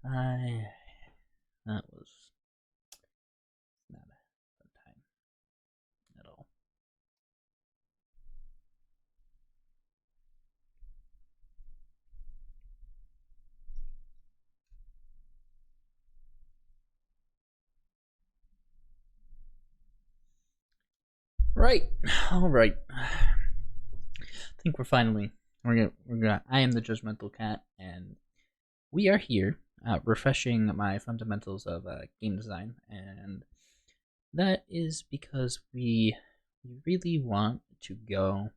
I that was not a fun time at all. Right. All right. I think we're gonna. I am the judgmental cat, and we are here refreshing my fundamentals of game design, and that is because we really want to go.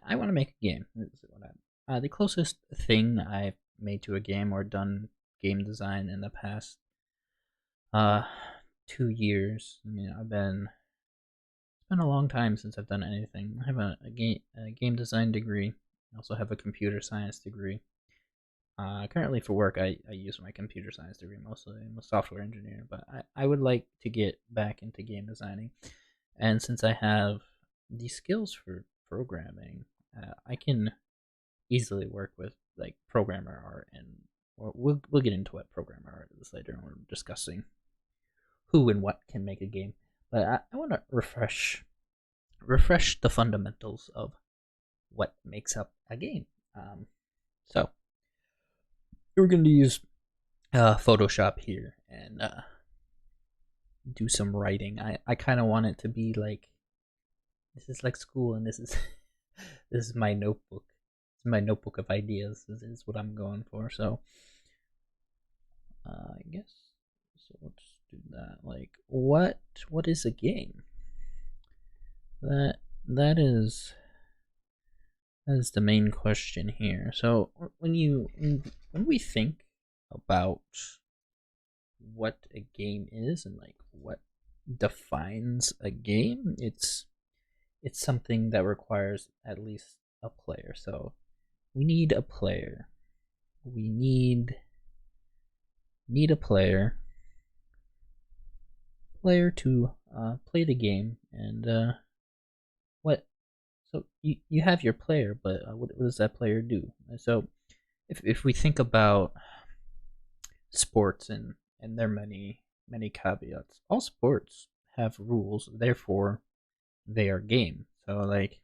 I want to make a game. The closest thing I've made to a game or done game design in the past uh 2 years. I mean, it's been a long time since I've done anything. I have a game design degree. I also have a computer science degree. Currently for work, I use my computer science degree mostly. I'm a software engineer, but I would like to get back into game designing. And since I have the skills for programming, I can easily work with like programmer art, and we'll get into what programmer art is later when we're discussing who and what can make a game. But I want to refresh the fundamentals of what makes up a game. So we're going to use Photoshop here and do some writing. I kind of want it to be like this is like school, and this is this is my notebook. This is my notebook of ideas. This is what I'm going for. So I guess so. Let's do that. Like what is a game? That that is that is the main question here. So when we think about what a game is and like what defines a game, it's something that requires at least a player. So we need a player. We need a player to play the game, and what so you have your player, but what does that player do? So if we think about sports and there are many caveats, all sports have rules, therefore they are game. So like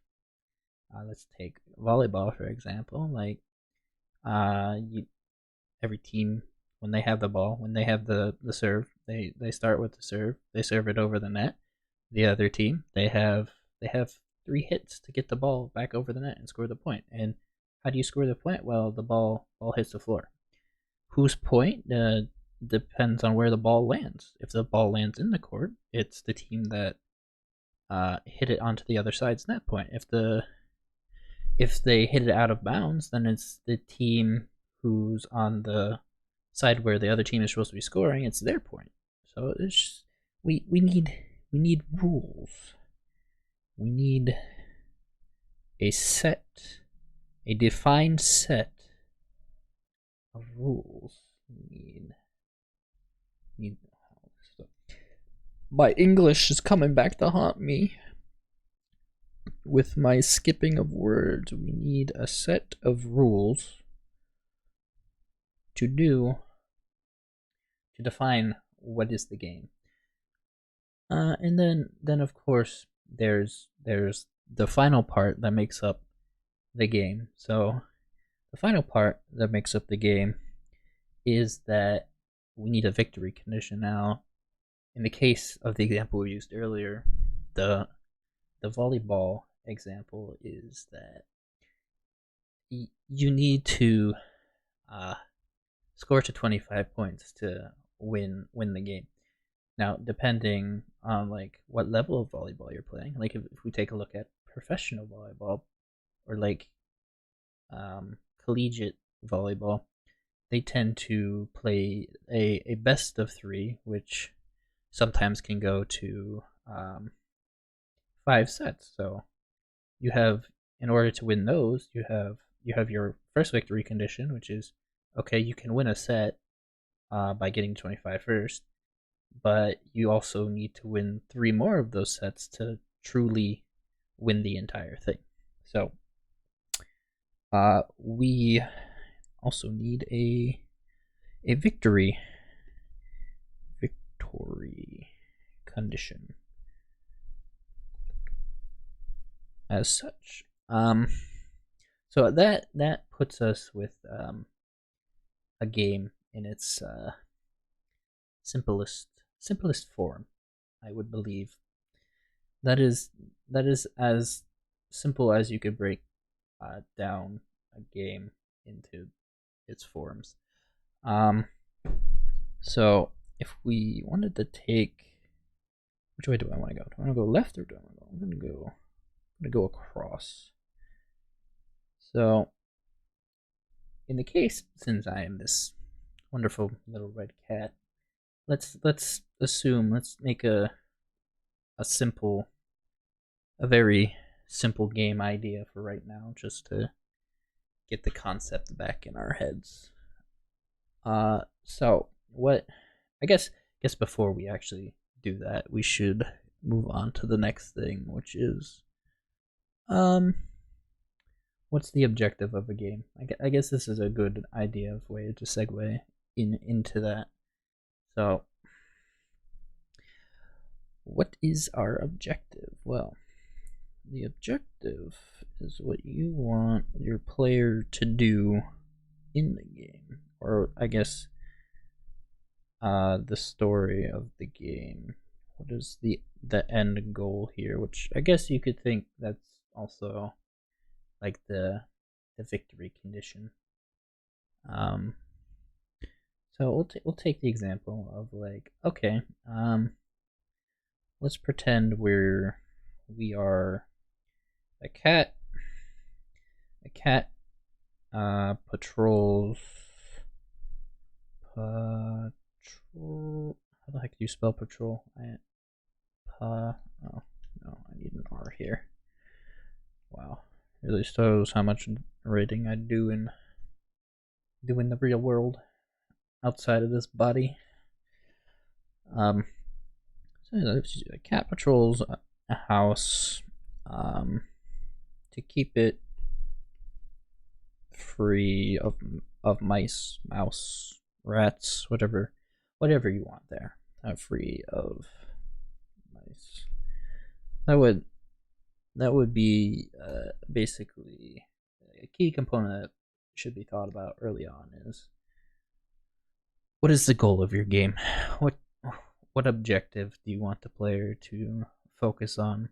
let's take volleyball for example. Like you every team, when they have the ball, when they have the serve, they start with the serve. They serve it over the net. The other team, they have 3 hits to get the ball back over the net and score the point. And how do you score the point? Well, the ball hits the floor. Whose point depends on where the ball lands. If the ball lands in the court, it's the team that hit it onto the other side's net point. If they hit it out of bounds, then it's the team who's on the side where the other team is supposed to be scoring. It's their point. So it's just, we need rules. We need a set, a defined set of rules. We need my English is coming back to haunt me with my skipping of words. We need a set of rules to define what is the game. And then of course there's the final part that makes up the game. So the final part that makes up the game is that we need a victory condition. Now, in the case of the example we used earlier, the volleyball example is that you need to uh, score to 25 points to win the game. Now, depending on like what level of volleyball you're playing, like if we take a look at professional volleyball or like collegiate volleyball, they tend to play a best of 3, which sometimes can go to 5 sets. So you have, in order to win those, you have your first victory condition, which is okay, you can win a set by getting 25 first, but you also need to win 3 more of those sets to truly win the entire thing. So we also need a victory condition as such. So that puts us with a game in its simplest form, I would believe. That is as simple as you could break down a game into its forms. So if we wanted to take, which way do I want to go? Do I want to go left or do I want to go? I'm gonna go across. So in the case, since I am this wonderful little red cat, let's assume, let's make a very simple game idea for right now, just to get the concept back in our heads. So what? I guess before we actually do that, we should move on to the next thing, which is what's the objective of a game? I guess this is a good idea of way to segue into that. So, what is our objective? Well, the objective is what you want your player to do in the game, or I guess the story of the game. What is the end goal here? Which I guess you could think that's also like the victory condition. So we'll take the example of, like, okay, let's pretend we are a cat. A cat patrols. How the heck do you spell patrol? Oh no, I need an R here. Wow, really shows how much writing I do in the real world outside of this body. So a cat patrols a house to keep it free of mice, mouse, rats, whatever you want there. Free of mice. That would be basically a key component that should be thought about early on. Is what is the goal of your game? What objective do you want the player to focus on?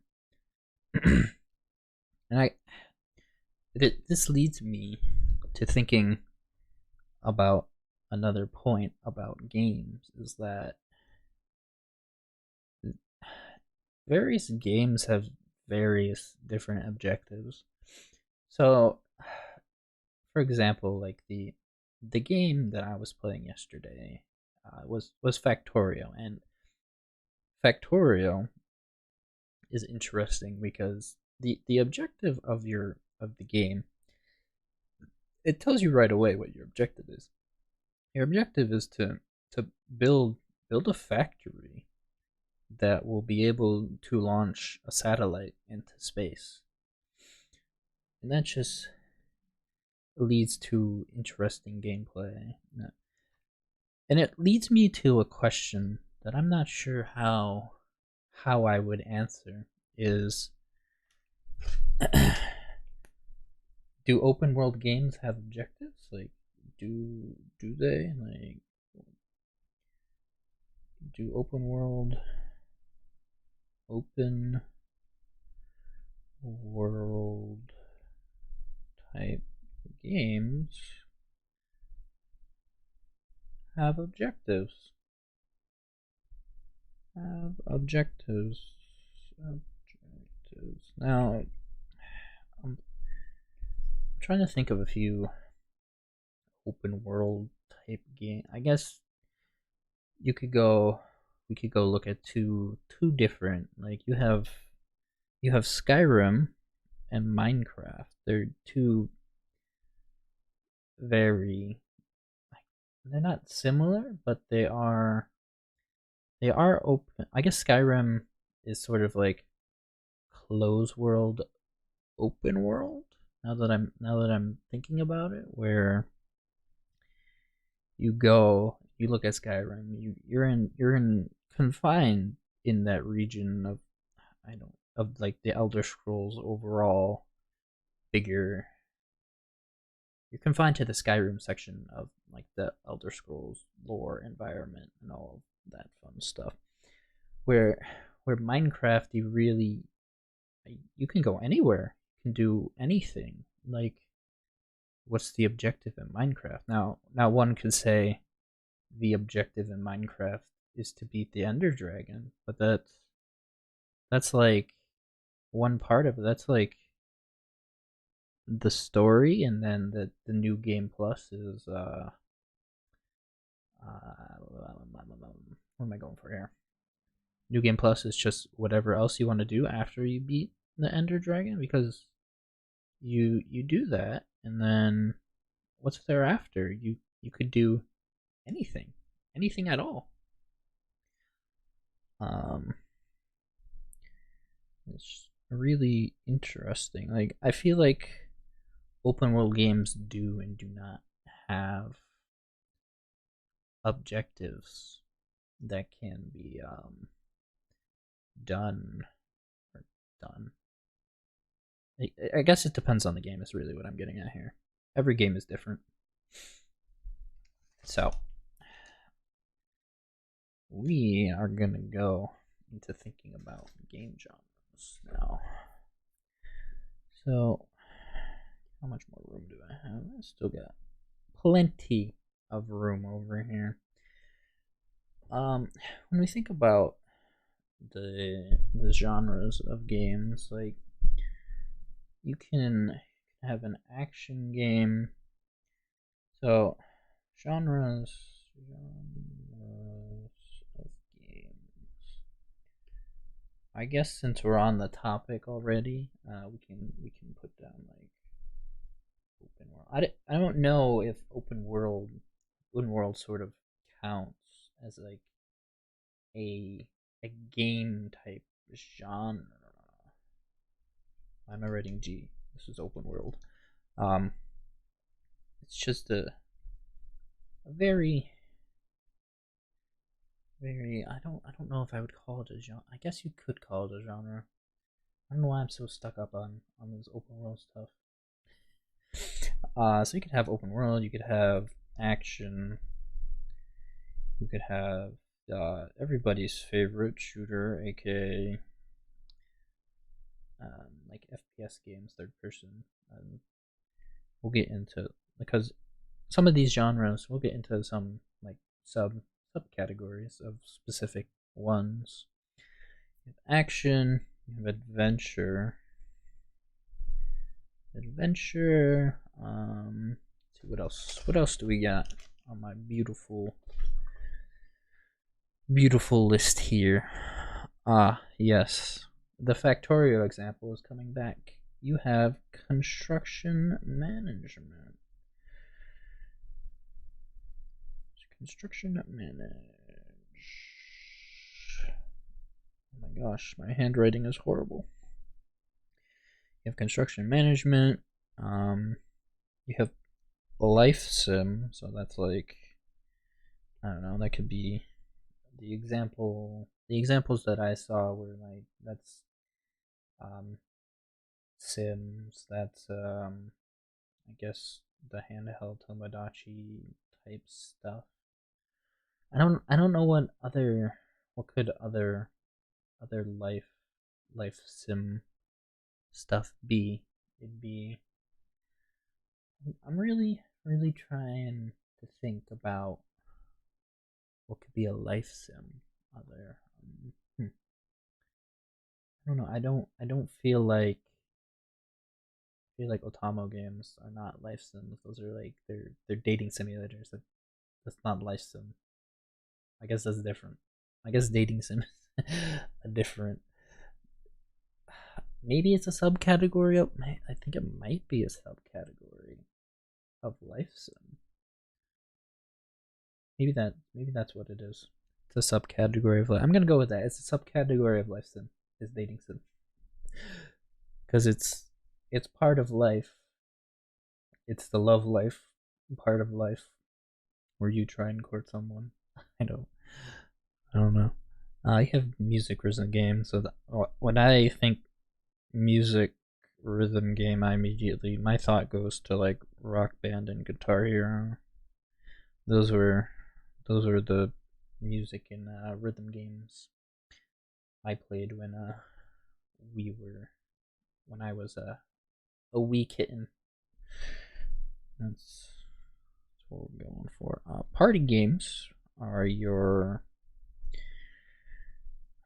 And this leads me to thinking about another point about games, is that various games have various different objectives. So, for example, like the game that I was playing yesterday was Factorio, and Factorio is interesting because the objective of the game, it tells you right away what your objective is. Your objective is to build a factory that will be able to launch a satellite into space. And that just leads to interesting gameplay. And it leads me to a question that I'm not sure how I would answer, is do open world games have objectives? Like, do they? Like, do open world type games have objectives? Now, I'm trying to think of a few open world type game. I guess we could go look at two different, like, you have Skyrim and Minecraft. They're two very, they're not similar, but they are open. I guess Skyrim is sort of like closed world, open world. Now that I'm thinking about it, where you go, you look at Skyrim, you're in confined in that region of, I don't, of like the Elder Scrolls overall bigger. You're confined to the Skyrim section of like the Elder Scrolls lore environment and all of that fun stuff. Where Minecraft, you can go anywhere, you can do anything. Like, what's the objective in Minecraft? Now one could say the objective in Minecraft is to beat the Ender Dragon, but that's like one part of it. That's like the story, and then the new game plus is what am I going for here? New game plus is just whatever else you want to do after you beat the Ender Dragon, because you do that, and then what's thereafter? You could do anything, anything at all. Um, it's really interesting. Like, I feel like open world games do and do not have objectives that can be done or done. I guess it depends on the game. Is really what I'm getting at here. Every game is different. So we are gonna go into thinking about game genres now. So how much more room do I have? I still got plenty of room over here. When we think about the genres of games, like, you can have an action game. So genres of games. I guess since we're on the topic already, we can put down like open world. I don't know if open world sort of counts as like a game type genre. I'm writing G. This is open world. It's just a very I don't know if I would call it a genre. I guess you could call it a genre. I don't know why I'm so stuck up on this open world stuff. So you could have open world, you could have action, you could have everybody's favorite shooter, aka like FPS games, third person. We'll get into, because some of these genres, we'll get into some like subcategories of specific ones. You have action, you have adventure. Let's see what else. What else do we got on my beautiful list here? Yes. The Factorio example is coming back. You have construction management. Construction manage. Oh my gosh, my handwriting is horrible. You have construction management. You have life sim, so that's like, I don't know, that could be the example. The examples that I saw were like, that's Sims, that's I guess the handheld Tomodachi type stuff. I don't know what could other life sim stuff be. It'd be, I'm really trying to think about what could be a life sim other. I don't know. I don't feel like Otamo games are not life sims. Those are like, they're dating simulators. That's not life sim. I guess that's different. I guess dating sim is a different. Maybe it's a subcategory of. I think it might be a subcategory of life sim. Maybe that's what it is. It's a subcategory of life. I'm gonna go with that. It's a subcategory of life sim. Is dating sim, because it's part of life. It's the love life part of life. where you try and court someone. I don't I don't know. I have music rhythm games, so when I think music rhythm game, my thought goes to like Rock Band and Guitar Hero. Those were the music and rhythm games I played we were when I was a wee kitten. That's what we're going for. Party games are your,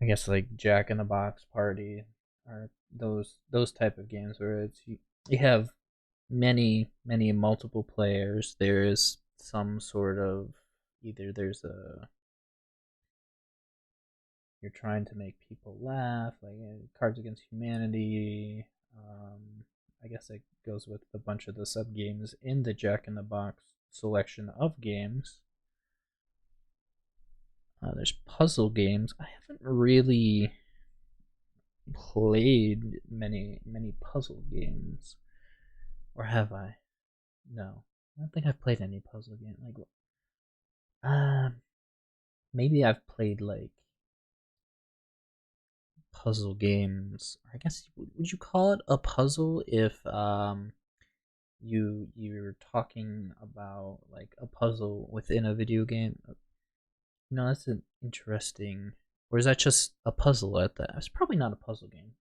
I guess, like Jack in the Box Party, or those type of games where you have many multiple players. There is some sort of, either there's a, you're trying to make people laugh, like Cards Against Humanity. I guess it goes with a bunch of the sub games in the Jack in the Box selection of games. There's puzzle games. I haven't really played many puzzle games, or have I? No, I don't think I've played any puzzle game. Like, maybe I've played like puzzle games. I guess, would you call it a puzzle if you're talking about like a puzzle within a video game? You know, that's an interesting. Or is that just a puzzle at that? It's probably not a puzzle game.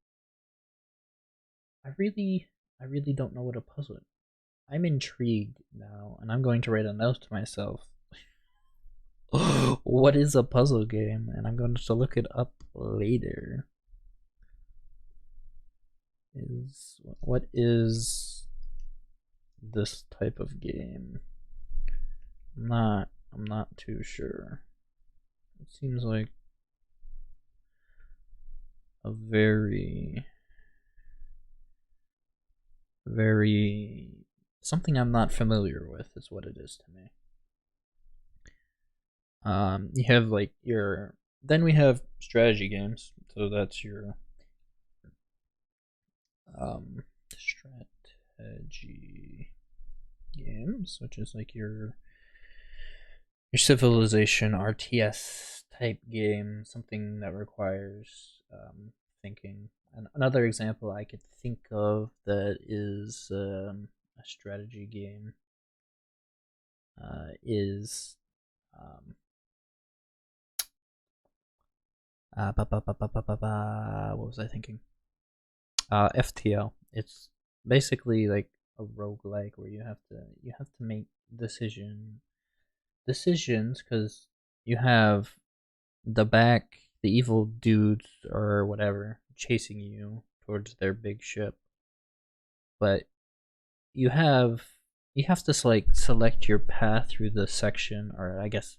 I really don't know what a puzzle is. I'm intrigued now, and I'm going to write a note to myself. What is a puzzle game? And I'm going to look it up later. What is this type of game? I'm not too sure. It seems like a very something I'm not familiar with is what it is to me. You have like then we have strategy games. So that's your strategy games, which is like your Civilization RTS type game, something that requires thinking. And another example I could think of that is a strategy game is what was I thinking? FTL. It's basically like a roguelike where you have to make decisions because you have the evil dudes or whatever chasing you towards their big ship, but you have to like select your path through the section, or I guess,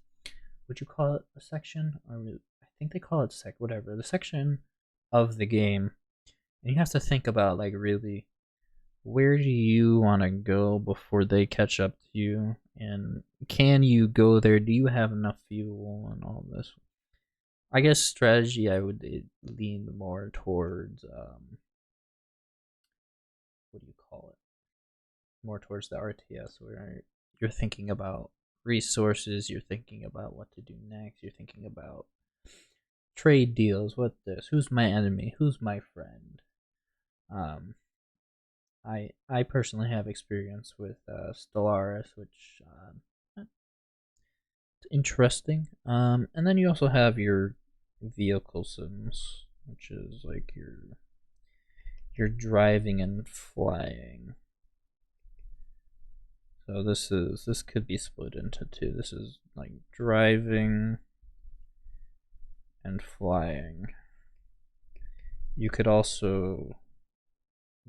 would you call it a section, or I think they call it whatever, the section of the game, and you have to think about like really where do you want to go before they catch up to you, and can you go there, do you have enough fuel, and all this. I guess strategy I would lean more towards what do you call it, more towards the RTS, where you're thinking about resources, you're thinking about what to do next, you're thinking about trade deals, who's my enemy, who's my friend. I personally have experience with Stellaris, which it's interesting. And then you also have your vehicle sims, which is like your driving and flying. So this could be split into two. This is like driving and flying. You could also,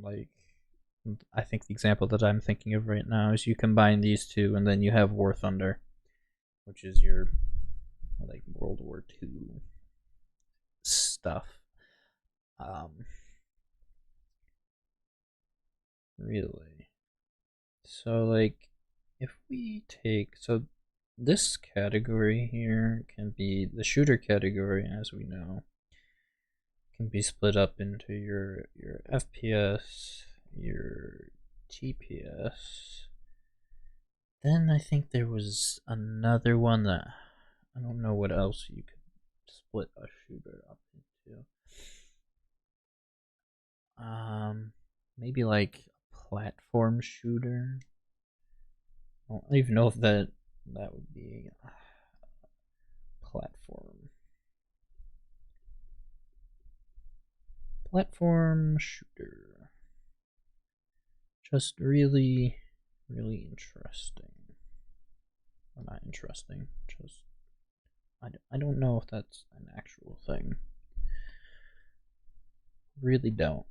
like, I think the example that I'm thinking of right now is you combine these two, and then you have War Thunder, which is your like World War II stuff. Really. So like, if we take, so this category here can be the shooter category, as we know, can be split up into your FPS, your TPS, Then I think there was another one that I don't know what else you could split a shooter up into. Maybe like a platform shooter. I don't even know if that would be platform shooter. Just really interesting. Well, not interesting. Just I don't know if that's an actual thing. Really don't.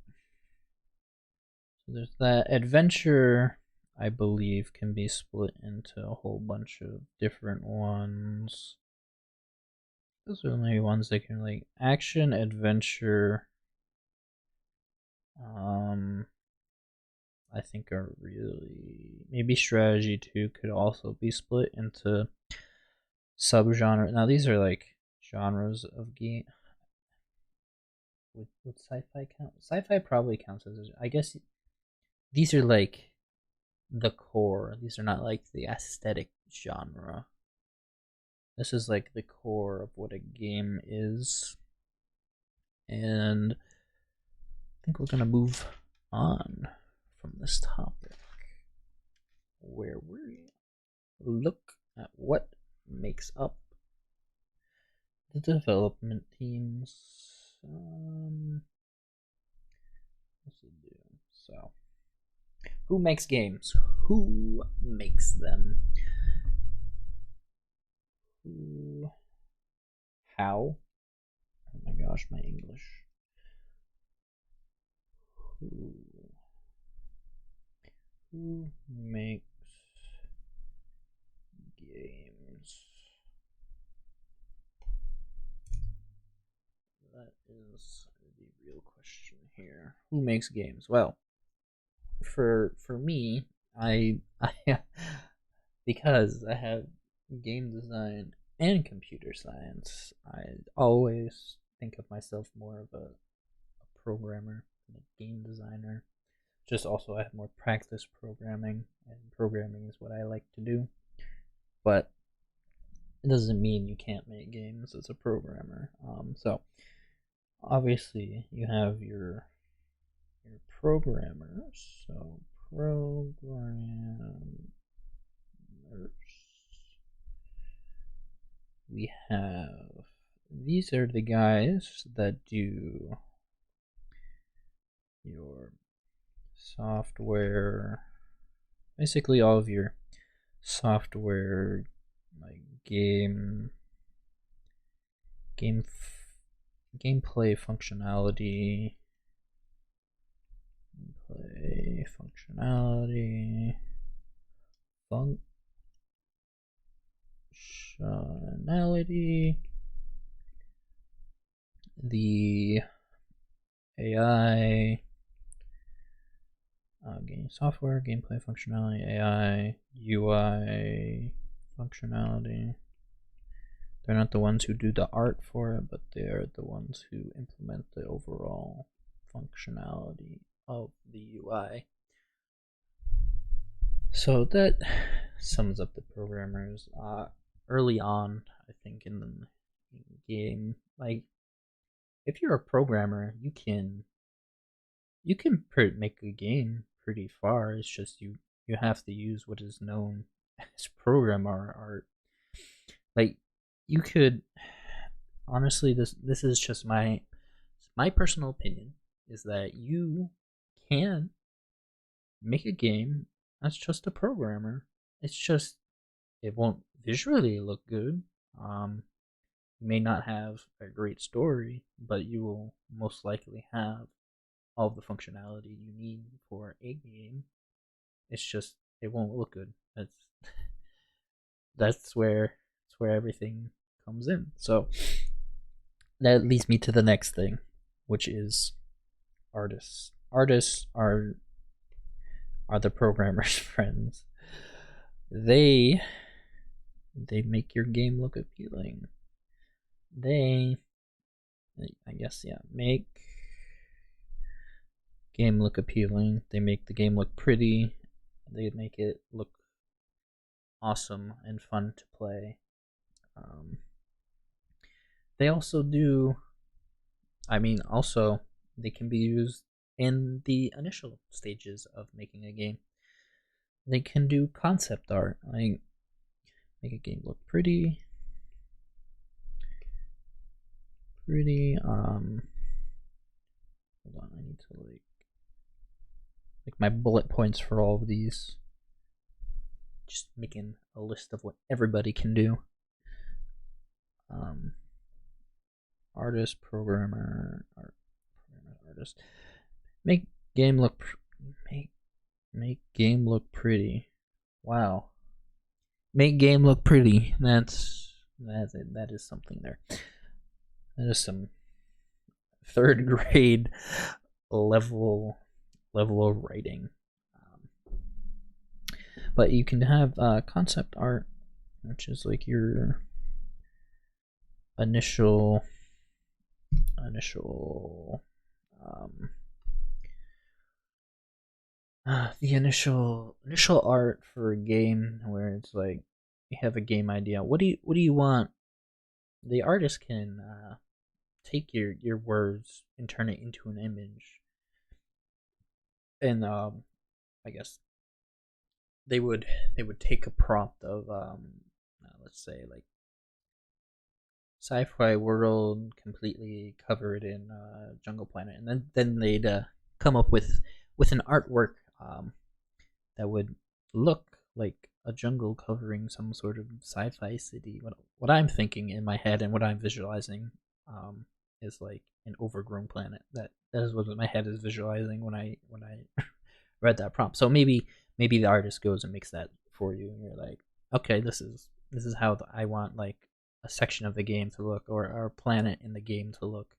So there's that. Adventure, I believe, can be split into a whole bunch of different ones. Those are the only ones that can, like, action, adventure, I think are really, maybe strategy too could also be split into subgenre. Now these are like genres of game. Would sci-fi count? Sci-fi probably counts as, I guess these are like the core. These are not like the aesthetic genre. This is like the core of what a game is. And I think we're gonna move on from this topic, where we look at what makes up the development teams. What's it do? So, who makes games? Who makes them? Who? How? Oh my gosh, my English. Who makes games? That is the real question here. Who makes games? Well, for me, I because I have game design and computer science, I always think of myself more of a programmer than a game designer. Just also I have more practice programming, and programming is what I like to do. But it doesn't mean you can't make games as a programmer. So obviously you have your programmers. So programmers. We have, these are the guys that do your software, basically all of your software, like gameplay functionality, the AI, game software, gameplay functionality, AI, UI functionality. They're not the ones who do the art for it, but they are the ones who implement the overall functionality of the UI. So that sums up the programmers. Early on, I think in the game, like, if you're a programmer, you can make a game pretty far. It's just you have to use what is known as programmer art. Like, you could, honestly, this is just my personal opinion, is that you can make a game that's just a programmer. It's just, it won't visually look good. You may not have a great story, but you will most likely have all of the functionality you need for a game. It's just, it won't look good. That's where everything comes in. So that leads me to the next thing, which is artists. Artists are the programmers' friends. They make your game look appealing. They, I guess, yeah, make game look appealing. They make the game look pretty. They make it look awesome and fun to play. They also do, also they can be used in the initial stages of making a game. They can do concept art, like make a game look pretty. Hold on, I need to like my bullet points for all of these. Just making a list of what everybody can do. Artist, programmer, artist. Make game look pretty. Wow. Make game look pretty. That is something there. That is some third grade level of writing. But you can have concept art, which is like your initial the initial art for a game, where it's like you have a game idea. What do you want? The artist can take your words and turn it into an image, and I guess they would take a prompt of let's say like sci-fi world completely covered in jungle planet, and then they'd come up with an artwork that would look like a jungle covering some sort of sci-fi city. What I'm thinking in my head and what I'm visualizing is like an overgrown planet. That is what my head is visualizing when I read that prompt. So maybe the artist goes and makes that for you, and you're like, okay, this is how I want like a section of the game to look, or a planet in the game to look,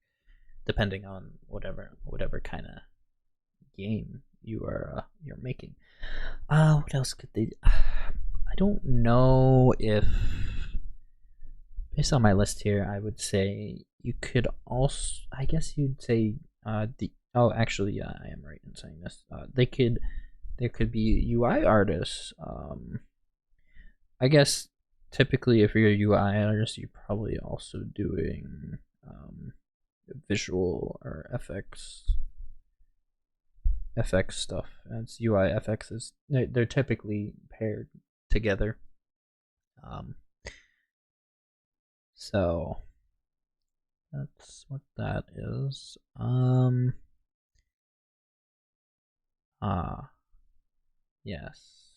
depending on whatever kind of game you're making. What else could they? I don't know if, based on my list here, I would say you could also. I guess you'd say the. Oh, actually, yeah, I am right in saying this. There could be UI artists. I guess typically, if you're a UI artist, you're probably also doing visual or FX stuff. As UI FX is, they're typically paired together. So that's what that is. Yes.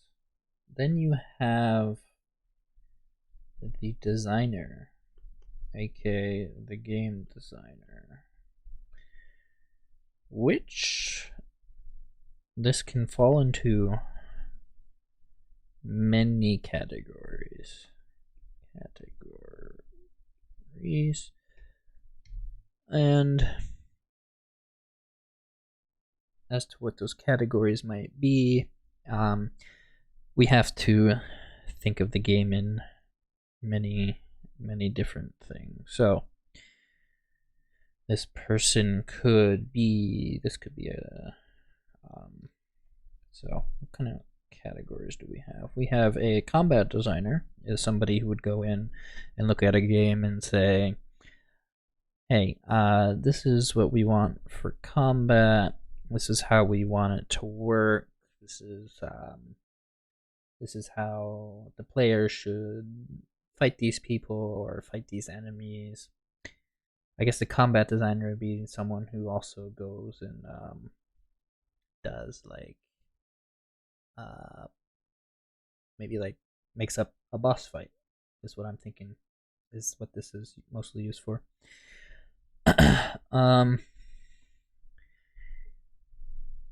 Then you have the designer, aka the game designer, which this can fall into many categories. And as to what those categories might be, we have to think of the game in many different things. So this could be a so what kind of categories do we have? We have a combat designer, is somebody who would go in and look at a game and say, hey, this is what we want for combat. This is how we want it to work. This is how the player should fight these people or fight these enemies. I guess the combat designer would be someone who also goes and does like maybe like makes up a boss fight, is what I'm thinking, is what this is mostly used for.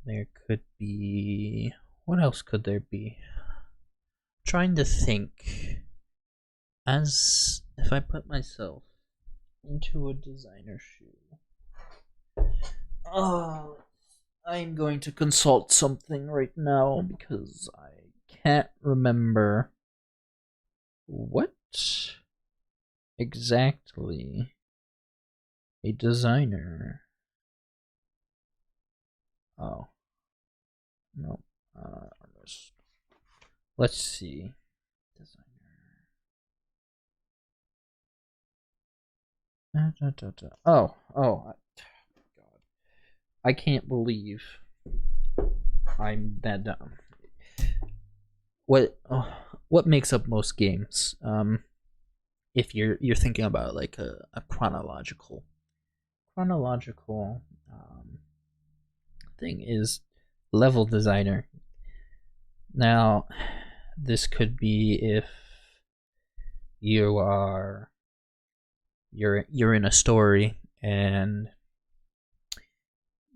There could be, what else could there be? I'm trying to think, as if I put myself into a designer shoe. Oh, I'm going to consult something right now because I can't remember what exactly a designer. Oh, no. Let's see. Oh, God. I can't believe I'm that dumb. What makes up most games? If you're thinking about like a chronological thing is level designer. Now, this could be if you are you're in a story and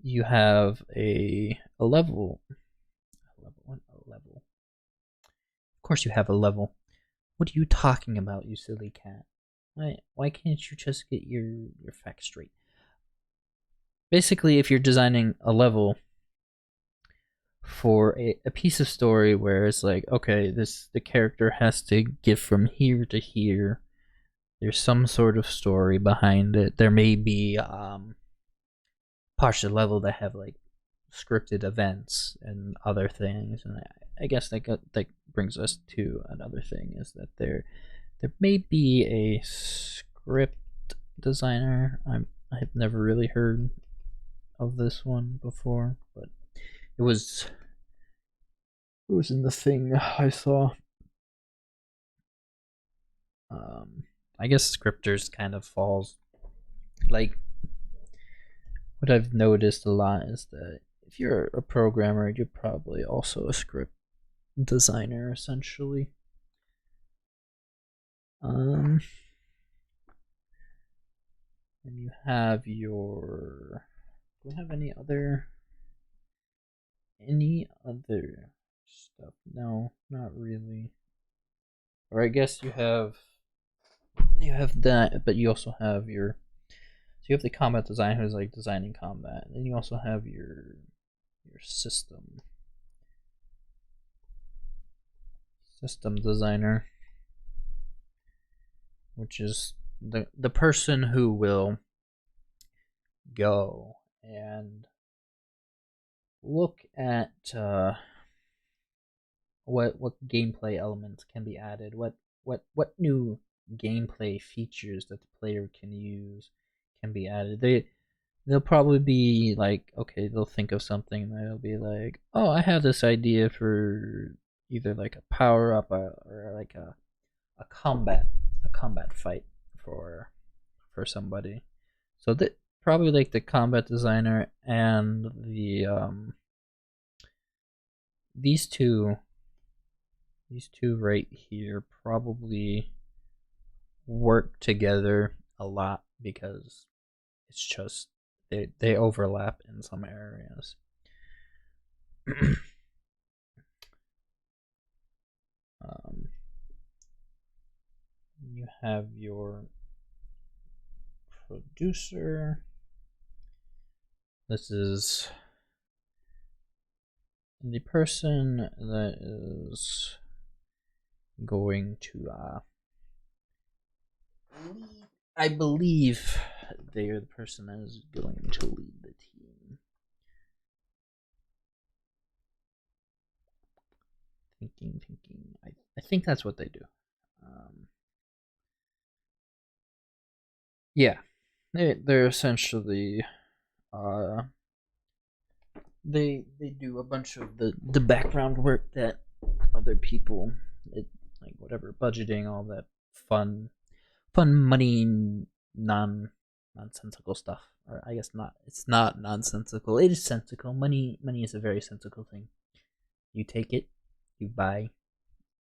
you have a level. A level. Of course, you have a level. What are you talking about, you silly cat? Why can't you just get your facts straight? Basically, if you're designing a level for a piece of story where it's like, okay, the character has to get from here to here. There's some sort of story behind it. There may be parts of the level that have like scripted events and other things, and I guess that brings us to another thing is that there may be a script designer. I've never really heard of this one before, but it was in the thing I saw. I guess scripters kind of falls like what I've noticed a lot is that if you're a programmer, you're probably also a script designer essentially. And you have your. Do we have any other stuff? No, not really. Or I guess you have that, but you also have your. So you have the combat designer who's like designing combat, and then you also have your system designer, which is the person who will go and look at what gameplay elements can be added, what new gameplay features that the player can use can be added. They'll probably be like, okay, they'll think of something and they'll be like, oh, I have this idea for either like a power up or like a combat fight for somebody. So that probably like the combat designer and the these two right here probably work together a lot because it's just they overlap in some areas. You have your producer. This is the person that is going to lead. I believe they are the person that is going to lead the team. Thinking. I think that's what they do. Yeah, they're essentially they do a bunch of the background work that other people like whatever budgeting, all that fun money nonsensical stuff. Or I guess not. It's not nonsensical. It is sensical. Money is a very sensical thing. You take it, you buy,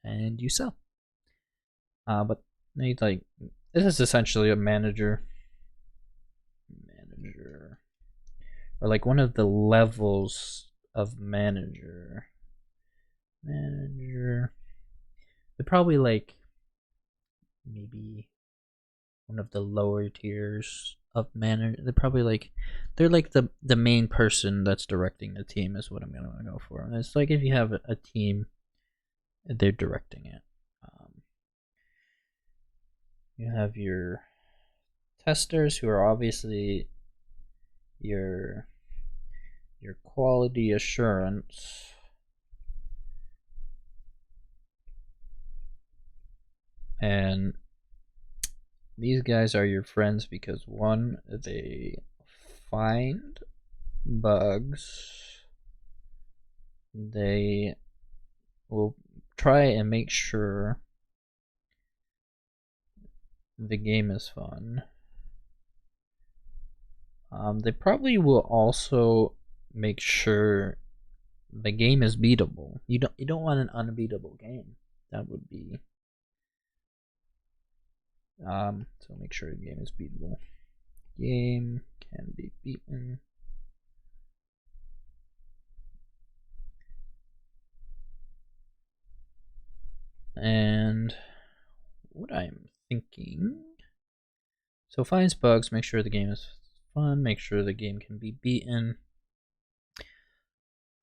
and you sell. But like this is essentially a manager, or like one of the levels of manager. They're probably like maybe one of the lower tiers of manager. They're like the main person that's directing the team is what I'm gonna go for. And it's like if you have a team, they're directing it. You have your testers who are obviously your quality assurance. And these guys are your friends because one, they find bugs. They will try and make sure the game is fun. They probably will also make sure the game is beatable. You don't want an unbeatable game. That would be so make sure the game is beatable. Game can be beaten. And what I'm thinking, so finds bugs, make sure the game is fun, make sure the game can be beaten.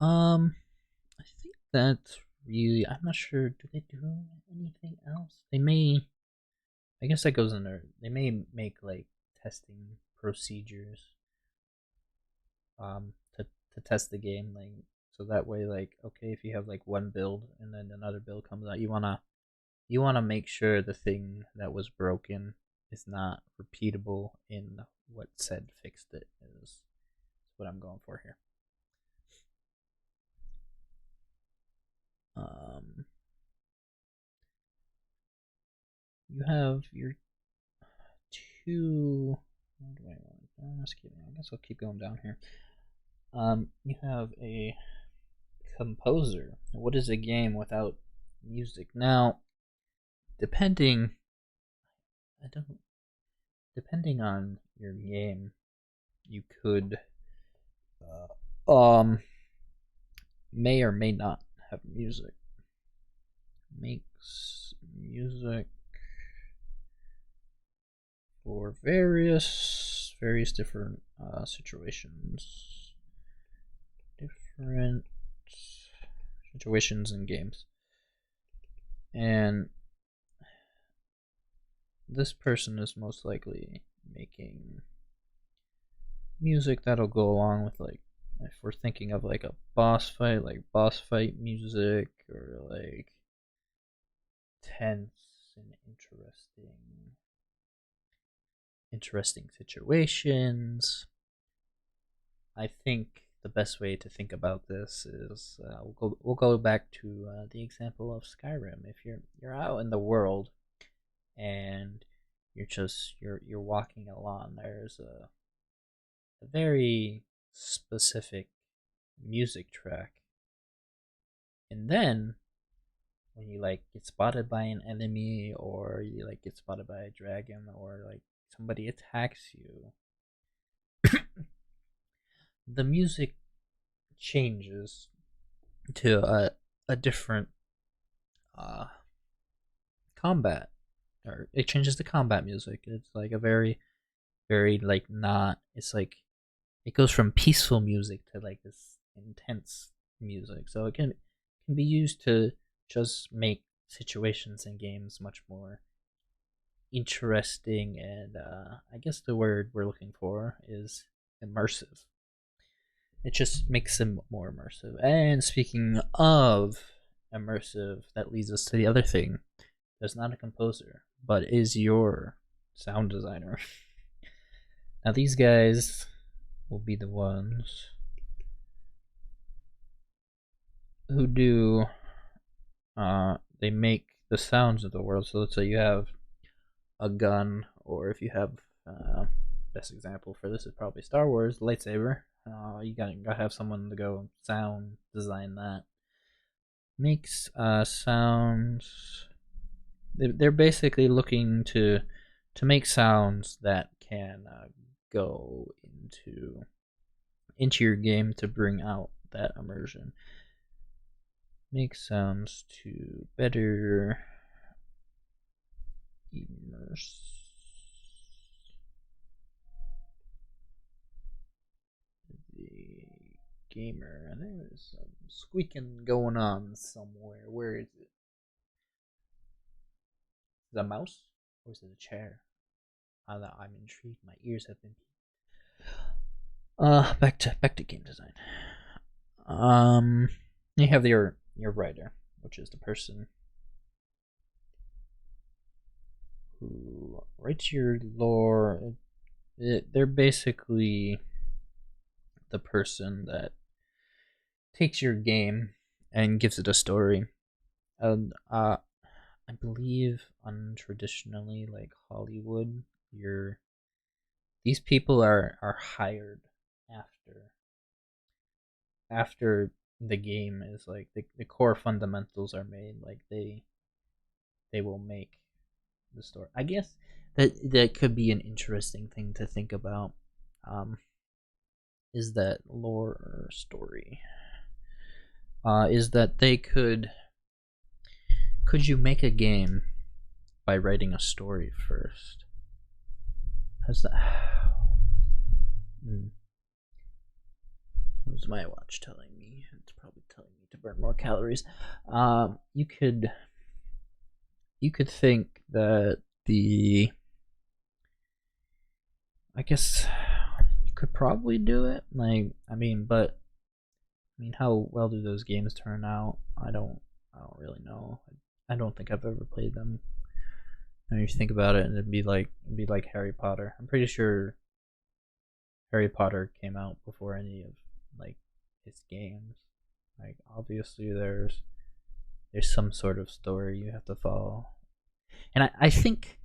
I think that's really, I'm not sure, do they do anything else? They may, I guess that goes in there, they may make like testing procedures to test the game, like, so that way, like, okay, if you have like one build and then another build comes out, you wanna make sure the thing that was broken is not repeatable in what said fixed it is what I'm going for here. You have your two. What do I want? I'm just kidding. I guess I'll keep going down here. You have a composer. What is a game without music? Now, depending, I don't. Depending on your game, you could, may or may not have music. Makes music for various different situations. Different situations in games. And this person is most likely making music that'll go along with, like, if we're thinking of like a boss fight, like boss fight music, or like tense and interesting situations. I think the best way to think about this is we'll go back to the example of Skyrim. If you're out in the world and you're walking along, there's a very specific music track, and then when you like get spotted by an enemy, or you like get spotted by a dragon, or like somebody attacks you, the music changes to a different combat, or it changes the combat music. It's like a very like, not, it's like it goes from peaceful music to like this intense music, so it can be used to just make situations in games much more interesting, and I guess the word we're looking for is immersive. It just makes them more immersive. And speaking of immersive, that leads us to the other thing. There's not a composer, but is your sound designer. Now these guys will be the ones who do they make the sounds of the world. So let's say you have a gun, or if you have best example for this is probably Star Wars lightsaber. You gotta have someone to go sound design that. Makes sounds. They're basically looking to make sounds that can go into your game to bring out that immersion. Make sounds to better immerse the gamer. And there is some squeaking going on somewhere. Where is it? Is it a mouse, or is it a chair? I'm intrigued. My ears have been. Back to game design. You have your writer, which is the person who writes your lore. They're basically the person that takes your game and gives it a story. And I believe untraditionally, like Hollywood, these people are hired after after the game is like the core fundamentals are made. Like they will make the story. I guess that could be an interesting thing to think about. Um, is that lore or story? Is that they could you make a game by writing a story first? Has that? What is my watch telling me? It's probably telling me to burn more calories. You could think that I guess you could probably do it. Like, how well do those games turn out? I don't really know. I don't think I've ever played them. And you think about it, and it'd be like Harry Potter. I'm pretty sure Harry Potter came out before any of like its games. Like, obviously there's some sort of story you have to follow, and I think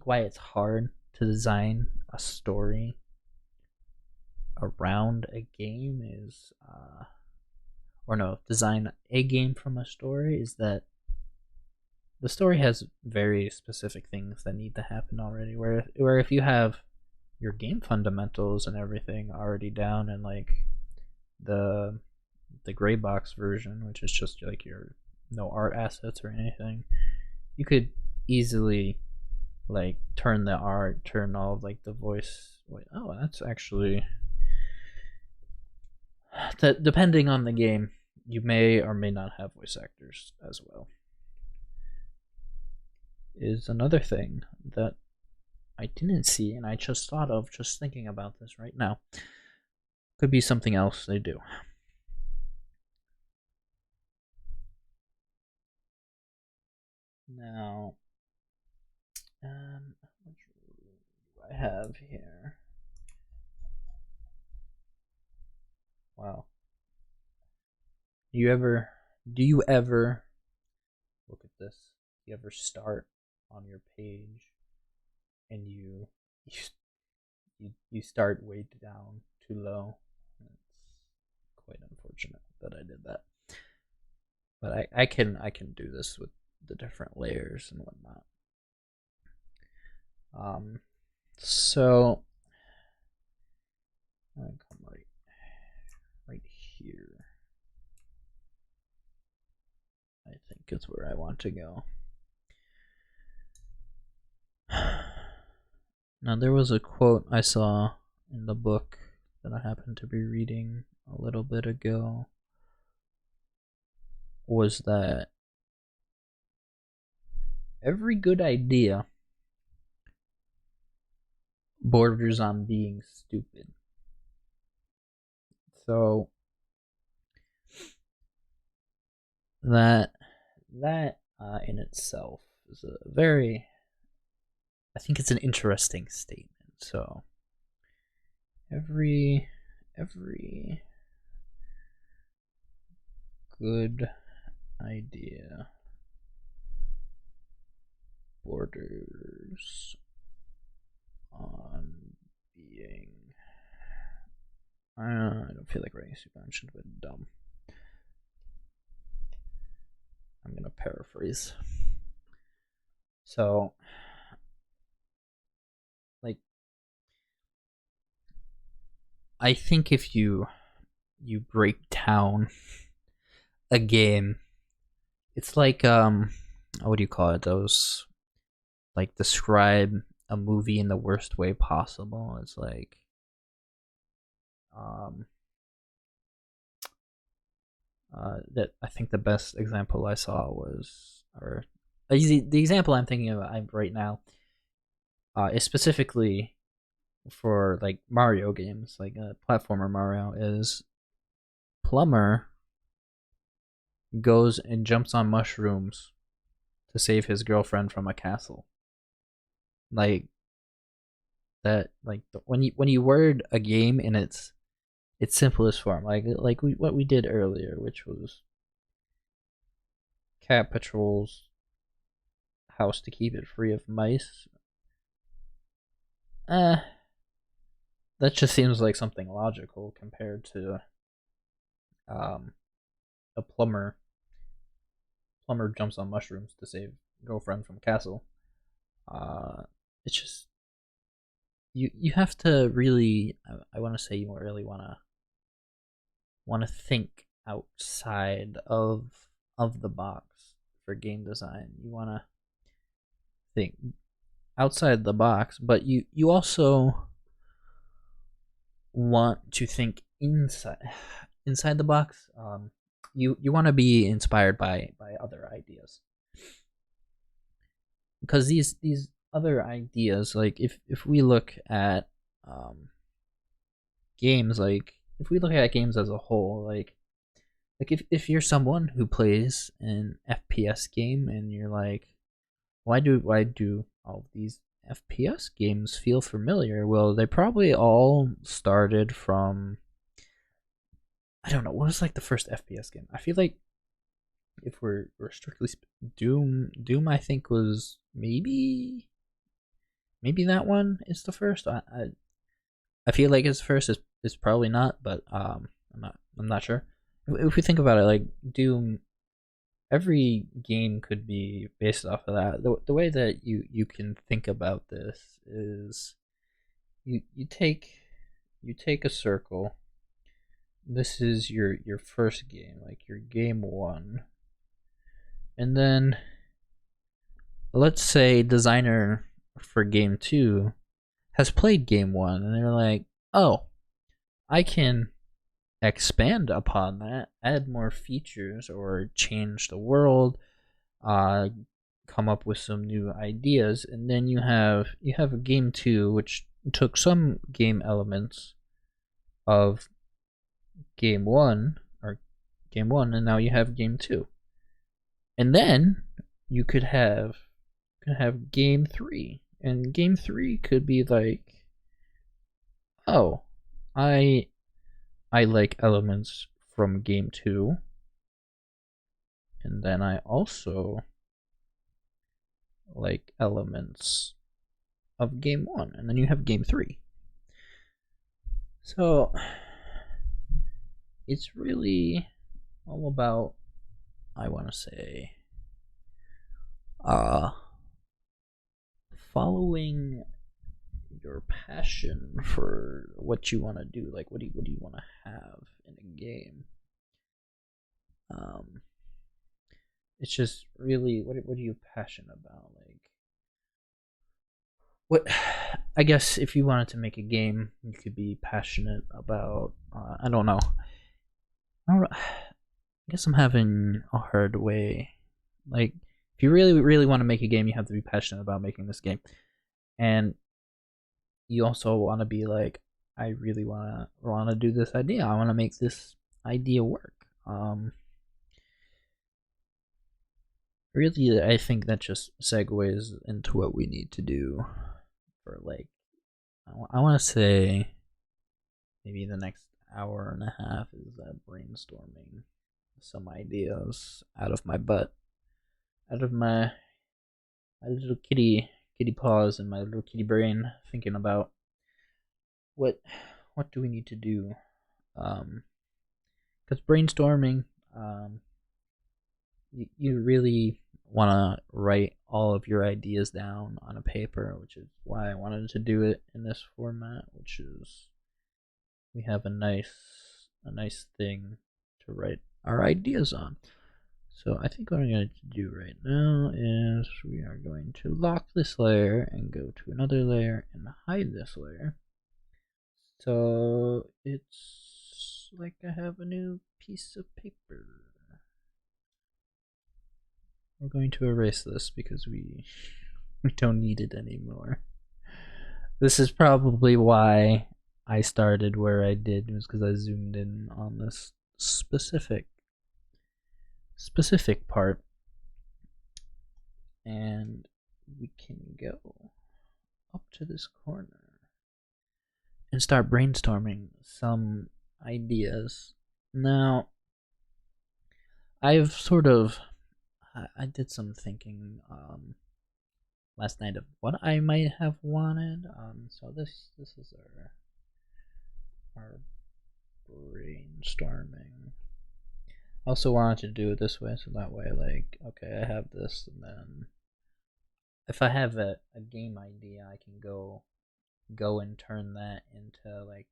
why it's hard to design a story around a game is or no, design a game from a story is that the story has very specific things that need to happen already. Where if you have your game fundamentals and everything already down, and like the gray box version, which is just like your no art assets or anything, you could easily like turn the art, turn all of like the voice. Wait, oh, that's actually that. Depending on the game, you may or may not have voice actors as well. Is another thing that I didn't see and I just thought of just thinking about this right now. Could be something else they do. Now, how much room do I have here? Wow. Do you ever look at this? Do you ever start on your page and you start way down too low? It's quite unfortunate that I did that. But I can do this with the different layers and whatnot. So I come right here. I think is where I want to go. Now, there was a quote I saw in the book that I happened to be reading a little bit ago, was that every good idea borders on being stupid. So that in itself is a very, I think it's an interesting statement. So every good idea borders on being, I don't feel like writing super ancient, but dumb. I'm gonna paraphrase. So, like, I think if you break down a game, it's like what do you call it? Those, like, describe a movie in the worst way possible. It's like that I think the best example I saw was, or the example I'm thinking of right now, is specifically for like Mario games, like a platformer Mario, is Plumber goes and jumps on mushrooms to save his girlfriend from a castle. like that, like when you word a game in its simplest form, like what we did earlier, which was cat patrols house to keep it free of mice. Eh, that just seems like something logical compared to um a plumber jumps on mushrooms to save girlfriend from castle. Uh, it's just you have to really, I want to say, you really want to think outside of the box for game design. You want to think outside the box, but you also want to think inside the box. You want to be inspired by other ideas, because these other ideas, like if we look at games, like if we look at games as a whole, like if you're someone who plays an FPS game and you're like, why do all of these FPS games feel familiar? Well, they probably all started from, I don't know, what was like the first FPS game? I feel like if we're strictly Doom I think was maybe that one is the first. I feel like it's first. Is probably not, but I'm not sure. If we think about it, like Doom, every game could be based off of that. The way that you can think about this is you take a circle. This is your first game, like your game one, and then let's say designer for game two has played game one, and they're like, oh, I can expand upon that, add more features, or change the world, uh, come up with some new ideas, and then you have a game two, which took some game elements of game one, and now you have game two, and then you could have game three, and game three could be like, oh, I I like elements from game two, and then I also like elements of game one, and then you have game three. So it's really all about, I want to say, uh, following your passion for what you want to do. Like, what do you want to have in a game? Um, it's just really, what are you passionate about? Like, what, I guess if you wanted to make a game, you could be passionate about, I don't know. I guess I'm having a hard way. Like, if you really, really want to make a game, you have to be passionate about making this game, and you also want to be like, I really want to do this idea. I want to make this idea work. Really, I think that just segues into what we need to do for, like, I want to say maybe the next hour and a half is brainstorming some ideas out of my butt, out of my little kitty paws and my little kitty brain, thinking about what what do we need to do. Because brainstorming, you really want to write all of your ideas down on a paper, which is why I wanted to do it in this format, which is we have a nice thing to write our ideas on. So I think what I'm going to do right now is we are going to lock this layer and go to another layer and hide this layer. So it's like I have a new piece of paper. We're going to erase this because we don't need it anymore. This is probably why I started where I did, was because I zoomed in on this specific part, and we can go up to this corner and start brainstorming some ideas. Now, I've sort of I did some thinking last night of what I might have wanted. So this is our brainstorming. I also wanted to do it this way, so that way, like, okay, I have this, and then if I have a game idea, I can go and turn that into like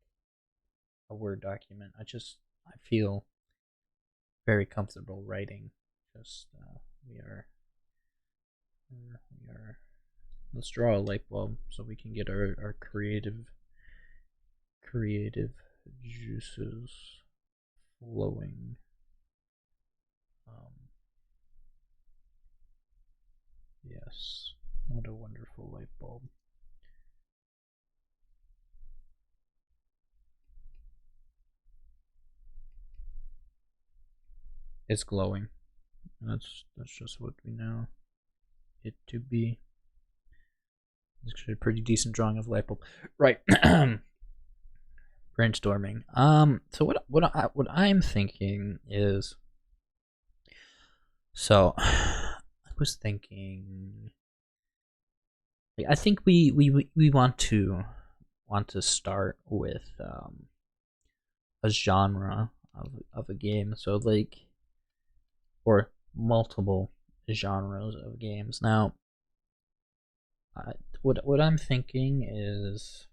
a Word document. I feel very comfortable writing. Just we are let's draw a light bulb so we can get our creative juices flowing. Yes, what a wonderful light bulb. It's glowing. That's just what we know it to be. It's actually a pretty decent drawing of light bulb. Right. Brainstorming. So what I'm thinking is, so I was thinking, I think we want to start with a genre of a game. So like, or multiple genres of games. Now, what I'm thinking is,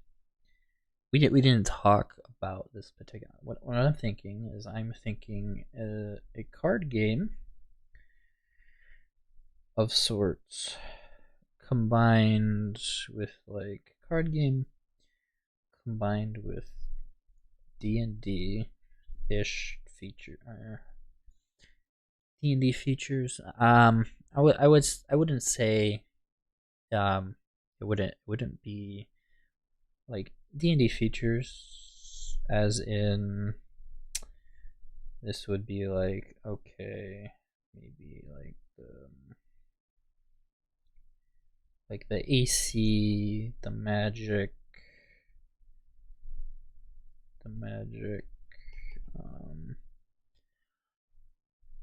we didn't talk about this particular. What I'm thinking is, I'm thinking a card game of sorts, combined with like card game combined with D&D ish feature. D&D features. I wouldn't say it wouldn't be like D&D features as in, this would be like, okay, maybe like the AC, the magic,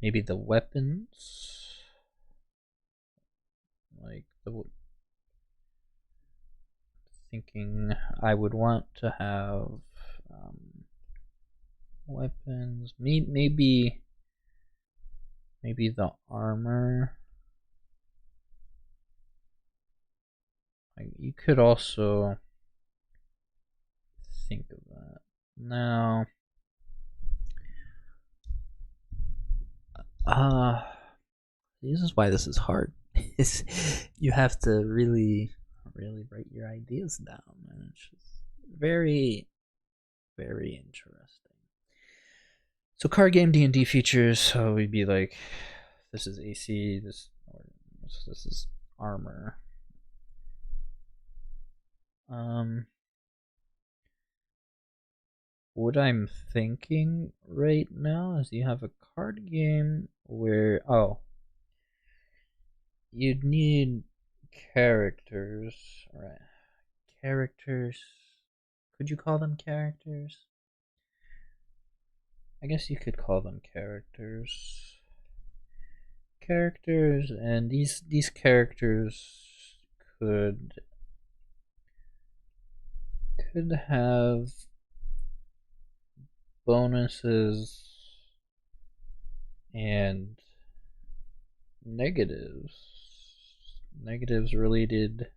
maybe the weapons, like thinking I would want to have weapons, maybe the armor. Like, you could also think of that. Now, this is why this is hard. You have to really write your ideas down, and it's just very, very interesting. So card game D&D features, so we'd be like, this is AC, this is armor. What I'm thinking right now is, you have a card game where, you'd need characters. Alright. Characters. Could you call them characters? I guess you could call them characters. And these characters could have bonuses and negatives related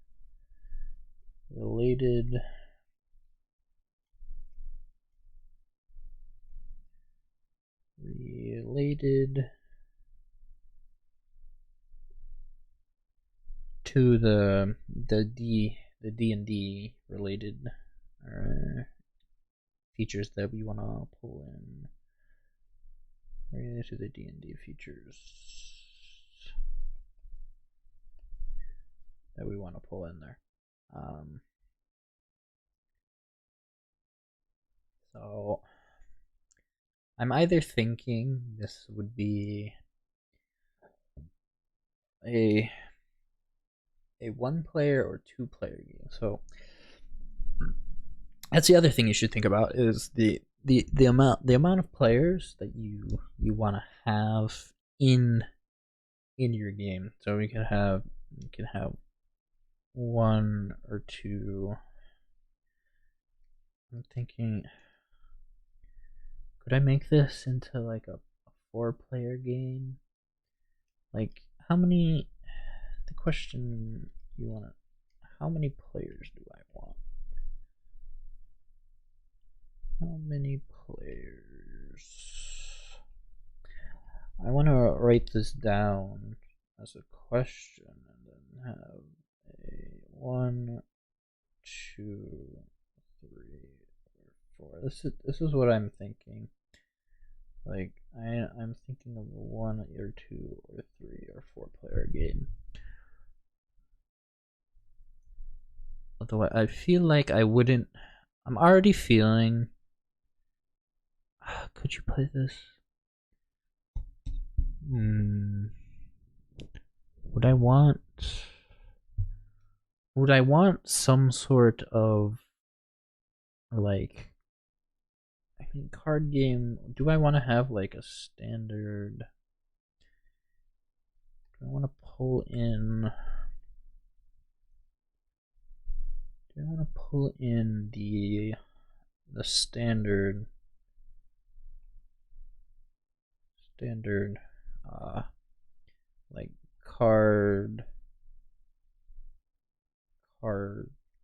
to the D&D related features that we want to pull in, related to the D&D features that we want to pull in there. So I'm either thinking this would be a 1-player or 2-player game. So that's the other thing you should think about is the amount of players that you want to have in your game. So you can have 1 or 2. I'm thinking, could I make this into like a 4-player game? Like, how many? The question you want to, how many players do I want? How many players? I want to write this down as a question and then have a 1, 2, 3, or 4. This is what I'm thinking. Like I'm thinking of a 1 or 2 or 3 or 4-player game. Although I feel like I wouldn't. I'm already feeling. Could you play this? Would I want? Would I want some sort of like? I mean, card game. Do I want to have like a standard? Do I want to pull in? Do I want to pull in the standard like card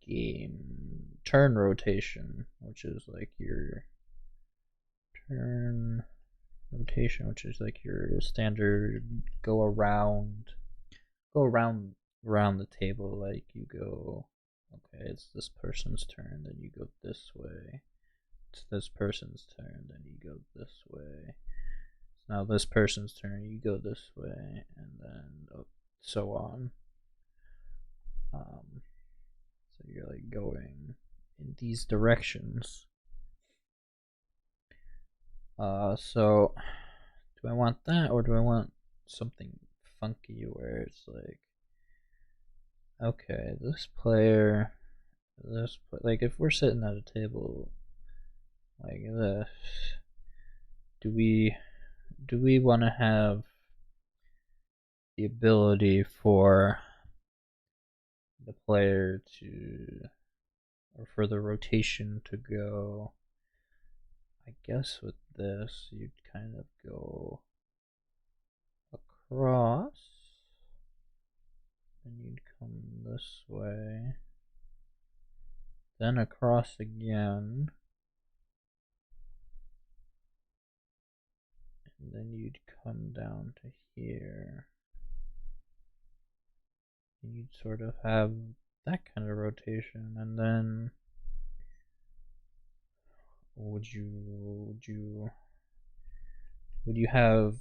game turn rotation, which is like your turn rotation, which is like your standard go around the table. Like you go, okay, it's this person's turn, then you go this way. It's this person's turn, then you go this way. It's now this person's turn, you go this way, and then so on. So you're like going in these directions. So do I want that, or do I want something funky where it's like, okay, this player, like if we're sitting at a table like this, do we want to have the ability for the player to, or for the rotation to go? I guess with this you'd kind of go across, then you'd come this way, then across again, and then you'd come down to here, and you'd sort of have that kind of rotation. And then would you have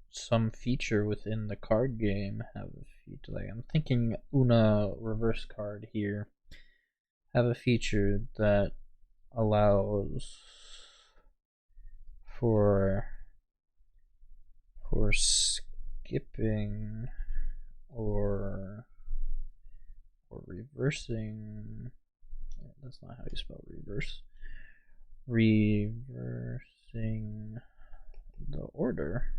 some feature within the card game have a feature? Like I'm thinking Una reverse card here have a feature that allows for skipping or reversing. That's not how you spell reverse. Reversing the order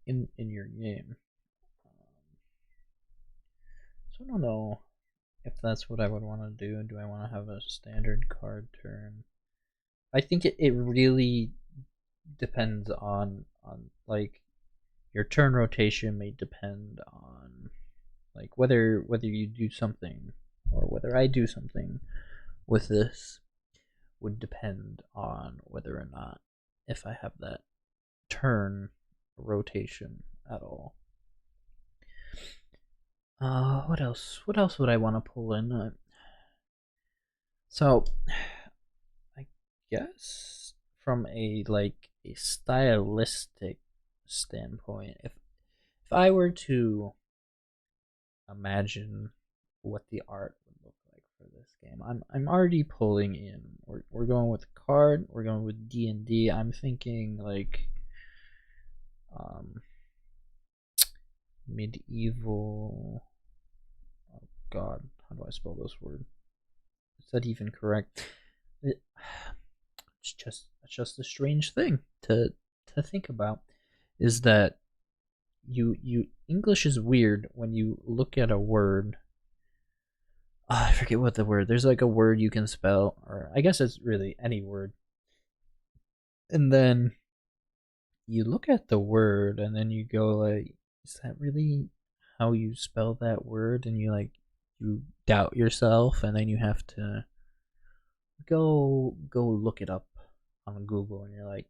in your game. So I don't know if that's what I would want to do. Do I want to have a standard card turn? I think it really depends on like your turn rotation may depend on like whether you do something or whether I do something with this would depend on whether or not if I have that turn rotation at all. What else would I want to pull in? So I guess from a stylistic standpoint, if I were to imagine what the art would look like for this game, I'm already pulling in. We're going with card. We're going with D&D. I'm thinking like medieval. Oh God, how do I spell this word? Is that even correct? It, it's just a strange thing to think about. Is that you English is weird when you look at a word. I forget what the word. There's like a word you can spell, or I guess it's really any word. And then you look at the word, and then you go like, "Is that really how you spell that word?" And you doubt yourself, and then you have to go look it up on Google, and you're like,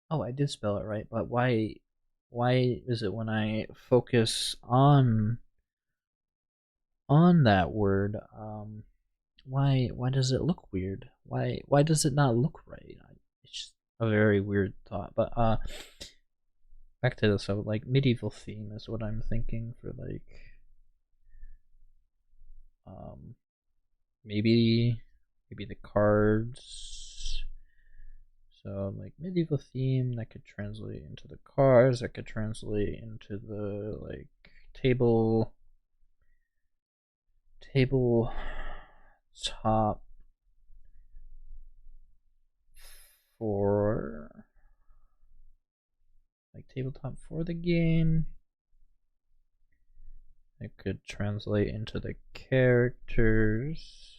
"Oh, I did spell it right, but why is it when I focus on that word, why does it look weird? Why does it not look right?" It's just a very weird thought. But back to this. So like medieval theme is what I'm thinking for like um maybe the cards. So like medieval theme that could translate into the cards, that could translate into the like table top for like tabletop for the game. It could translate into the characters.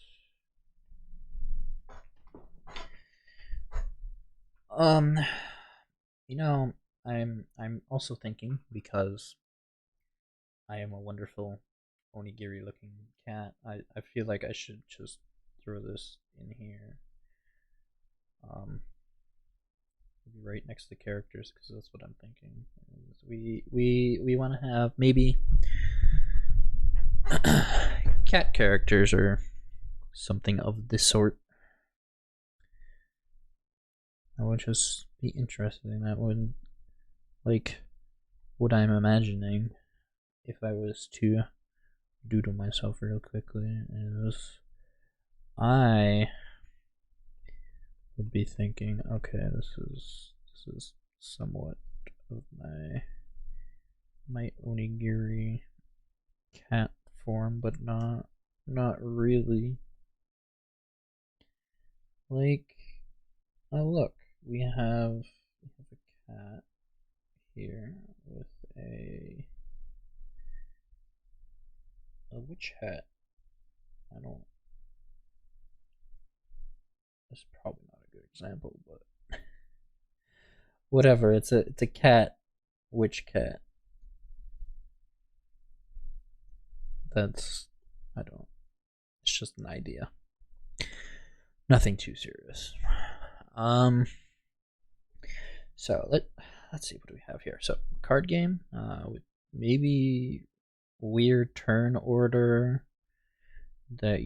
Um, I'm also thinking, because I am a wonderful onigiri looking cat. I feel like I should just throw this in here. Maybe right next to the characters, because that's what I'm thinking. We want to have maybe cat characters or something of this sort. I would just be interesting. That would like what I'm imagining if I was to doodle myself real quickly is I would be thinking, okay, this is somewhat of my onigiri cat form, but not really. Like, oh look, we have a cat here with a witch hat. I don't. That's probably not a good example, but whatever. It's a cat, witch cat. That's I don't. It's just an idea. Nothing too serious. So let's see what do we have here. So card game. With maybe weird turn order that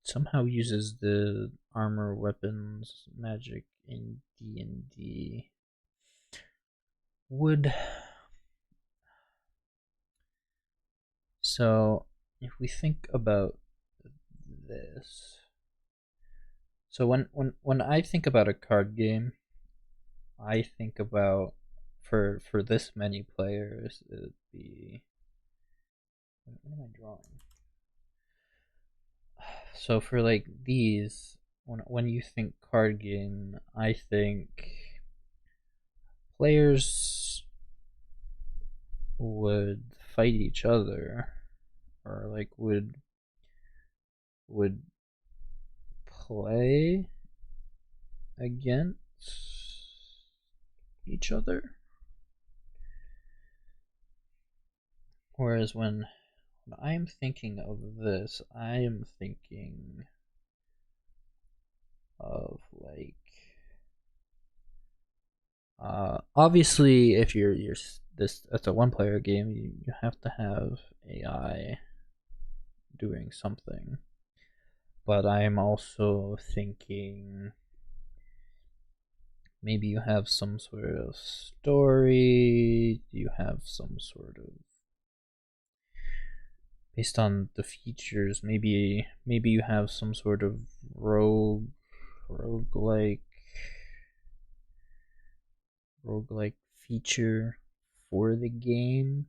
somehow uses the armor, weapons, magic in D&D. So if we think about this, so when I think about a card game, I think about for this many players, it'd be, what am I drawing? So for like these, when you think card game, I think players would fight each other, or like would play against each other. Whereas when I am thinking of this, I am thinking of like obviously if you're this it's a one player game, you have to have AI doing something. But I'm also thinking maybe you have some sort of story, you have some sort of, based on the features, maybe you have some sort of roguelike feature for the game.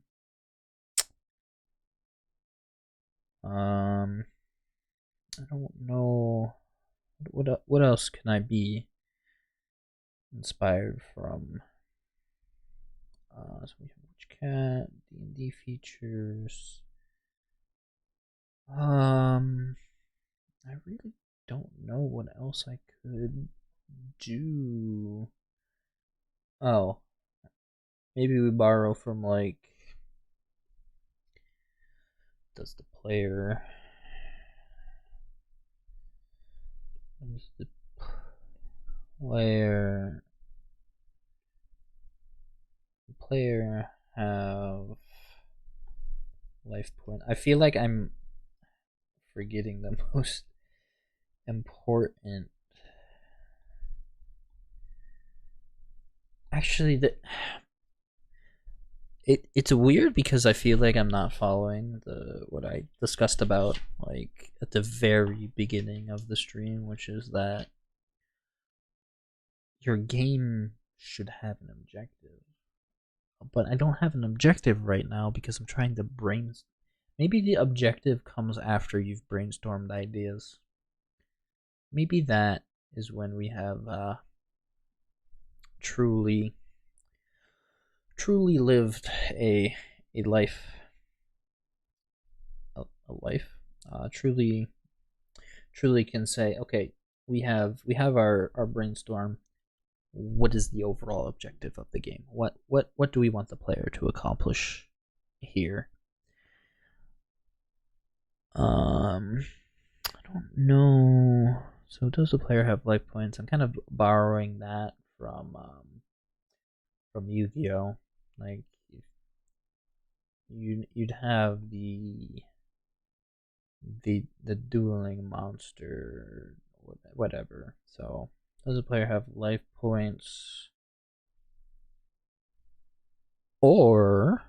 I don't know what else can I be inspired from. So we have which cat, D&D features. I really don't know what else I could do. Oh, maybe we borrow from like, does the player player have life point? I feel like I'm forgetting the most important. Actually, it's weird because I feel like I'm not following what I discussed about like at the very beginning of the stream, which is that your game should have an objective. But I don't have an objective right now because I'm trying to brainstorm. Maybe the objective comes after you've brainstormed ideas. Maybe that is when we have truly lived a life, a life. Truly can say, okay, we have our brainstorm. What is the overall objective of the game? What do we want the player to accomplish here? I don't know. So does the player have life points? I'm kind of borrowing that from Yu-Gi-Oh. Like you'd have the dueling monster, whatever. So does the player have life points? Or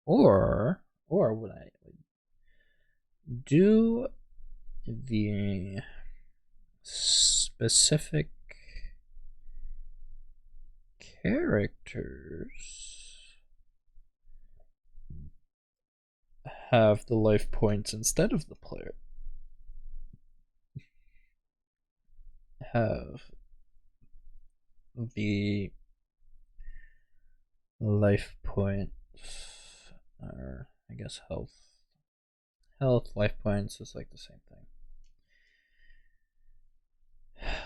would I do the specific characters have the life points instead of the player? Have the life points, or I guess health, life points is like the same thing.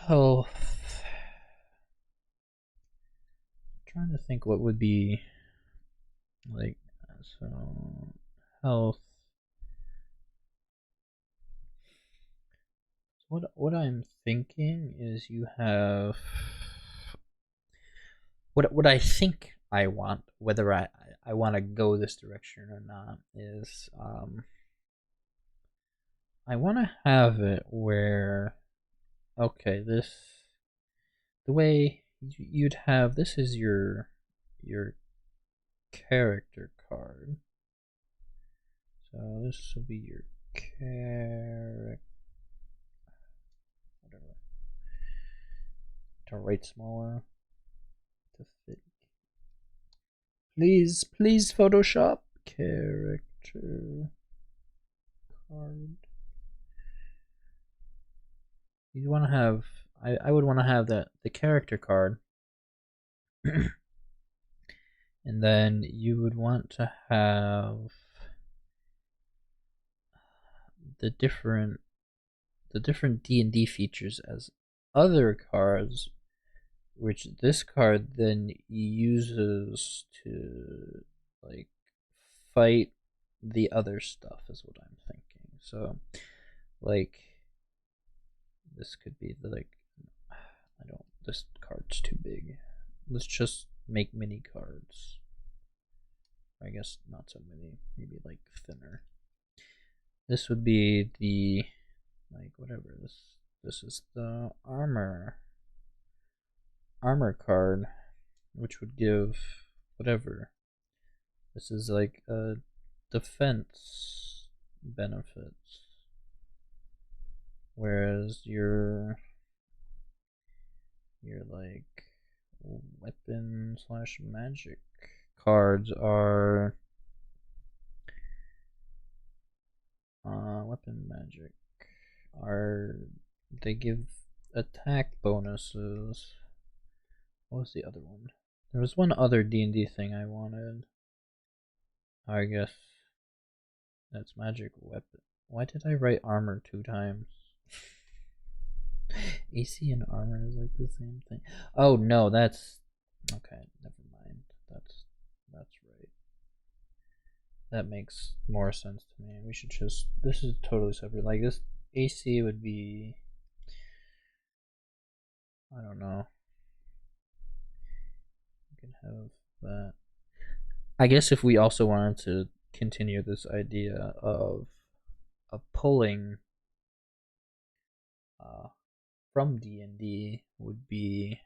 Health. I'm trying to think what would be like, so health. What I'm thinking is you have what I think I want, whether I want to go this direction or not, is I want to have it where, okay, this, the way you'd have, this is your character card. So this will be your character. Whatever. To write smaller to fit. Please, Photoshop character card. You want to have, I would want to have the character card. And then you would want to have the different D&D features as other cards, which this card then uses to like fight the other stuff, is what I'm thinking. So like this could be the, like, I don't, this card's too big. Let's just make mini cards. I guess not so many, maybe like thinner. This would be the, like, whatever, this is the armor card, which would give whatever. This is like a defense benefits, whereas your like weapon / magic cards are Weapon magic. They give attack bonuses. What was the other one? There was one other D&D thing I wanted. I guess that's magic weapon. Why did I write armor 2 times? AC and armor is like the same thing. Oh no, that's okay. Never mind. That's right. That makes more sense to me. We should just. This is totally separate. Like this AC would be. I don't know. We can have that. I guess if we also wanted to continue this idea of pulling from D&D would be,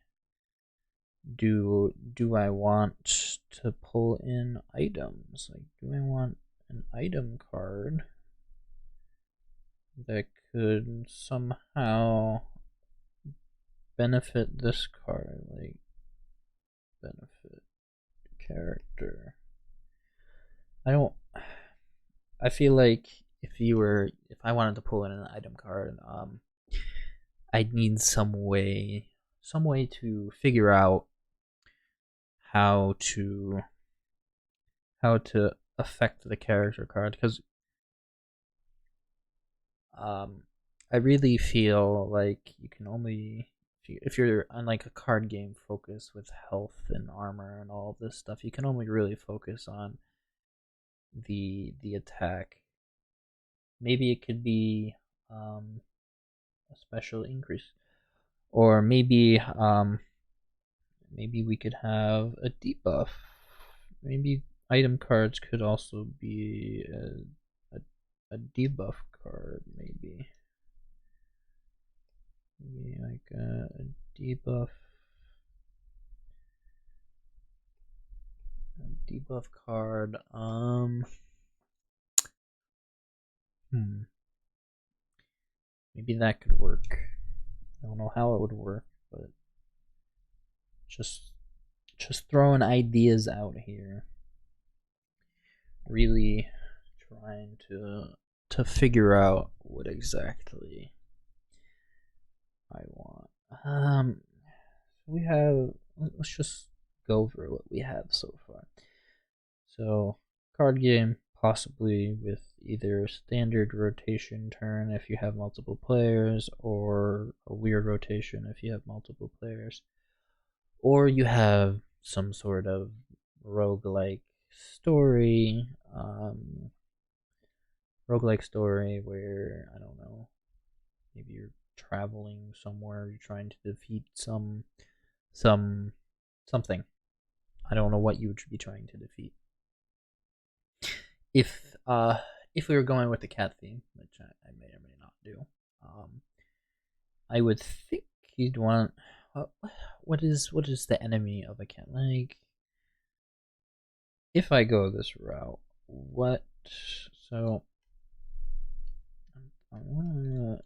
do I want to pull in items? Like, do I want an item card that could somehow benefit this card? Like, benefit character. I feel like if I wanted to pull in an item card, I'd need some way to figure out how to affect the character card, because I really feel like you can only, if you're on like a card game focused with health and armor and all of this stuff, you can only really focus on the attack. Maybe it could be a special increase, or maybe we could have a debuff. Maybe item cards could also be a debuff card. Maybe like a debuff card. Maybe that could work. I don't know how it would work, but just throwing ideas out here. Really trying to figure out what exactly I want. We have. Let's just go over what we have so far. So, card game, possibly with either standard rotation turn if you have multiple players, or a weird rotation if you have multiple players, or you have some sort of roguelike story. Roguelike story where, I don't know, maybe you're traveling somewhere, you're trying to defeat something. I don't know what you would be trying to defeat. If we were going with the cat theme, which I may or may not do, I would think you'd want. What is the enemy of a cat? Like, if I go this route, what? So I want to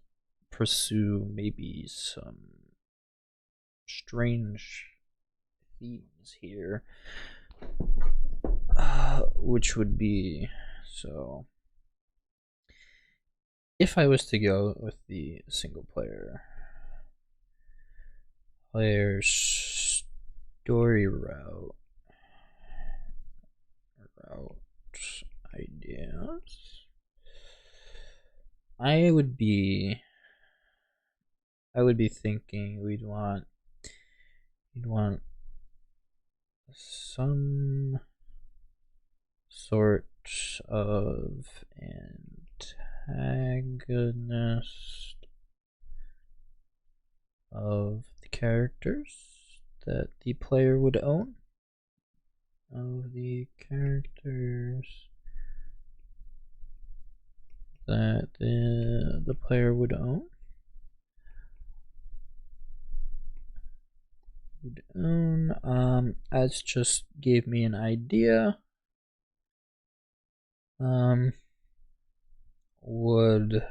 pursue maybe some strange themes here, which would be, so if I was to go with the single player story route ideas, I would be thinking we'd want some sort of antagonist of the characters that the player would own. Of the characters that the player would own. As just gave me an idea. Would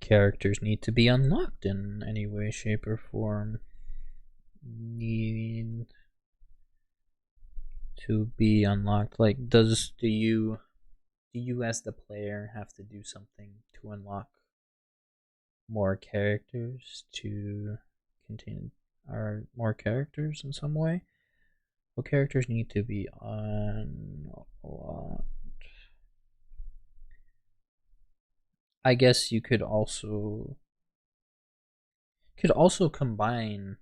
characters need to be unlocked in any way, shape, or form? Need to be unlocked? Like, do you do you as the player have to do something to unlock more characters to contain our more characters in some way? What characters need to be unlocked? I guess you could also combine,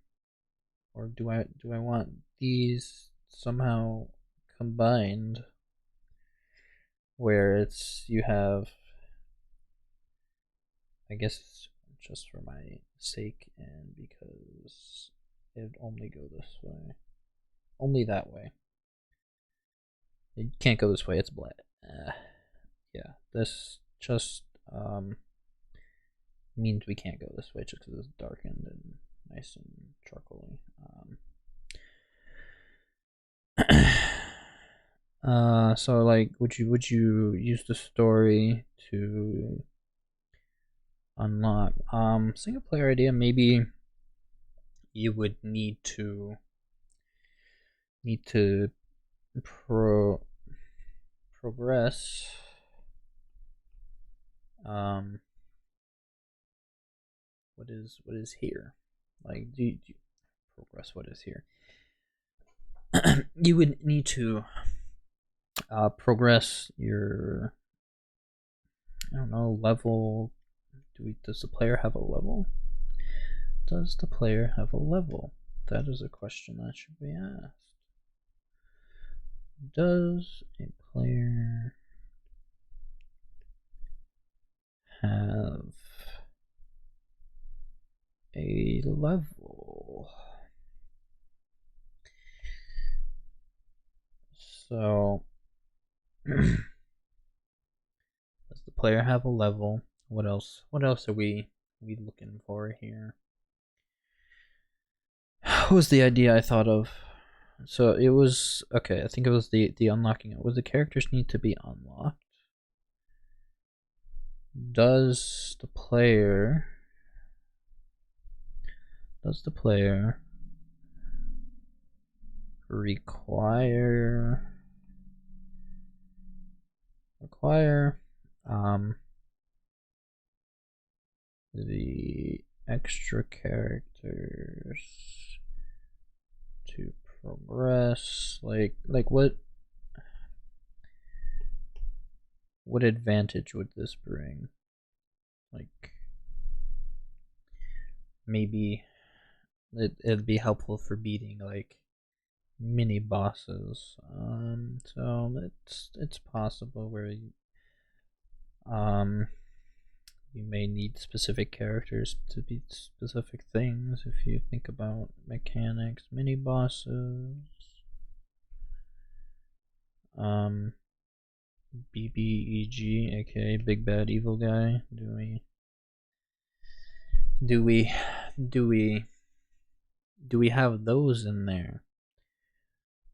or do I want these somehow combined where it's you have, I guess just for my sake and because it'd only go this way, only that way. It can't go this way, it's black. Yeah, this just means we can't go this way just because it's darkened and nice and charcoaly. So like, would you use the story to unlock single player idea? Maybe you would need to progress what is here, like do you progress what is here. You would need to progress your, I don't know, level. Does the player have a level? Does the player have a level? That is a question that should be asked. Does a player have a level? So does the player have a level? What else are we looking for here? What was the idea I thought of? So it was, okay, I think it was the unlocking it. Was the characters need to be unlocked? Does the player require the extra characters to progress? Like what advantage would this bring? Like maybe it'd be helpful for beating like mini bosses. So it's possible where you may need specific characters to beat specific things if you think about mechanics. Mini bosses. BBEG, aka Big Bad Evil Guy. Do we have those in there?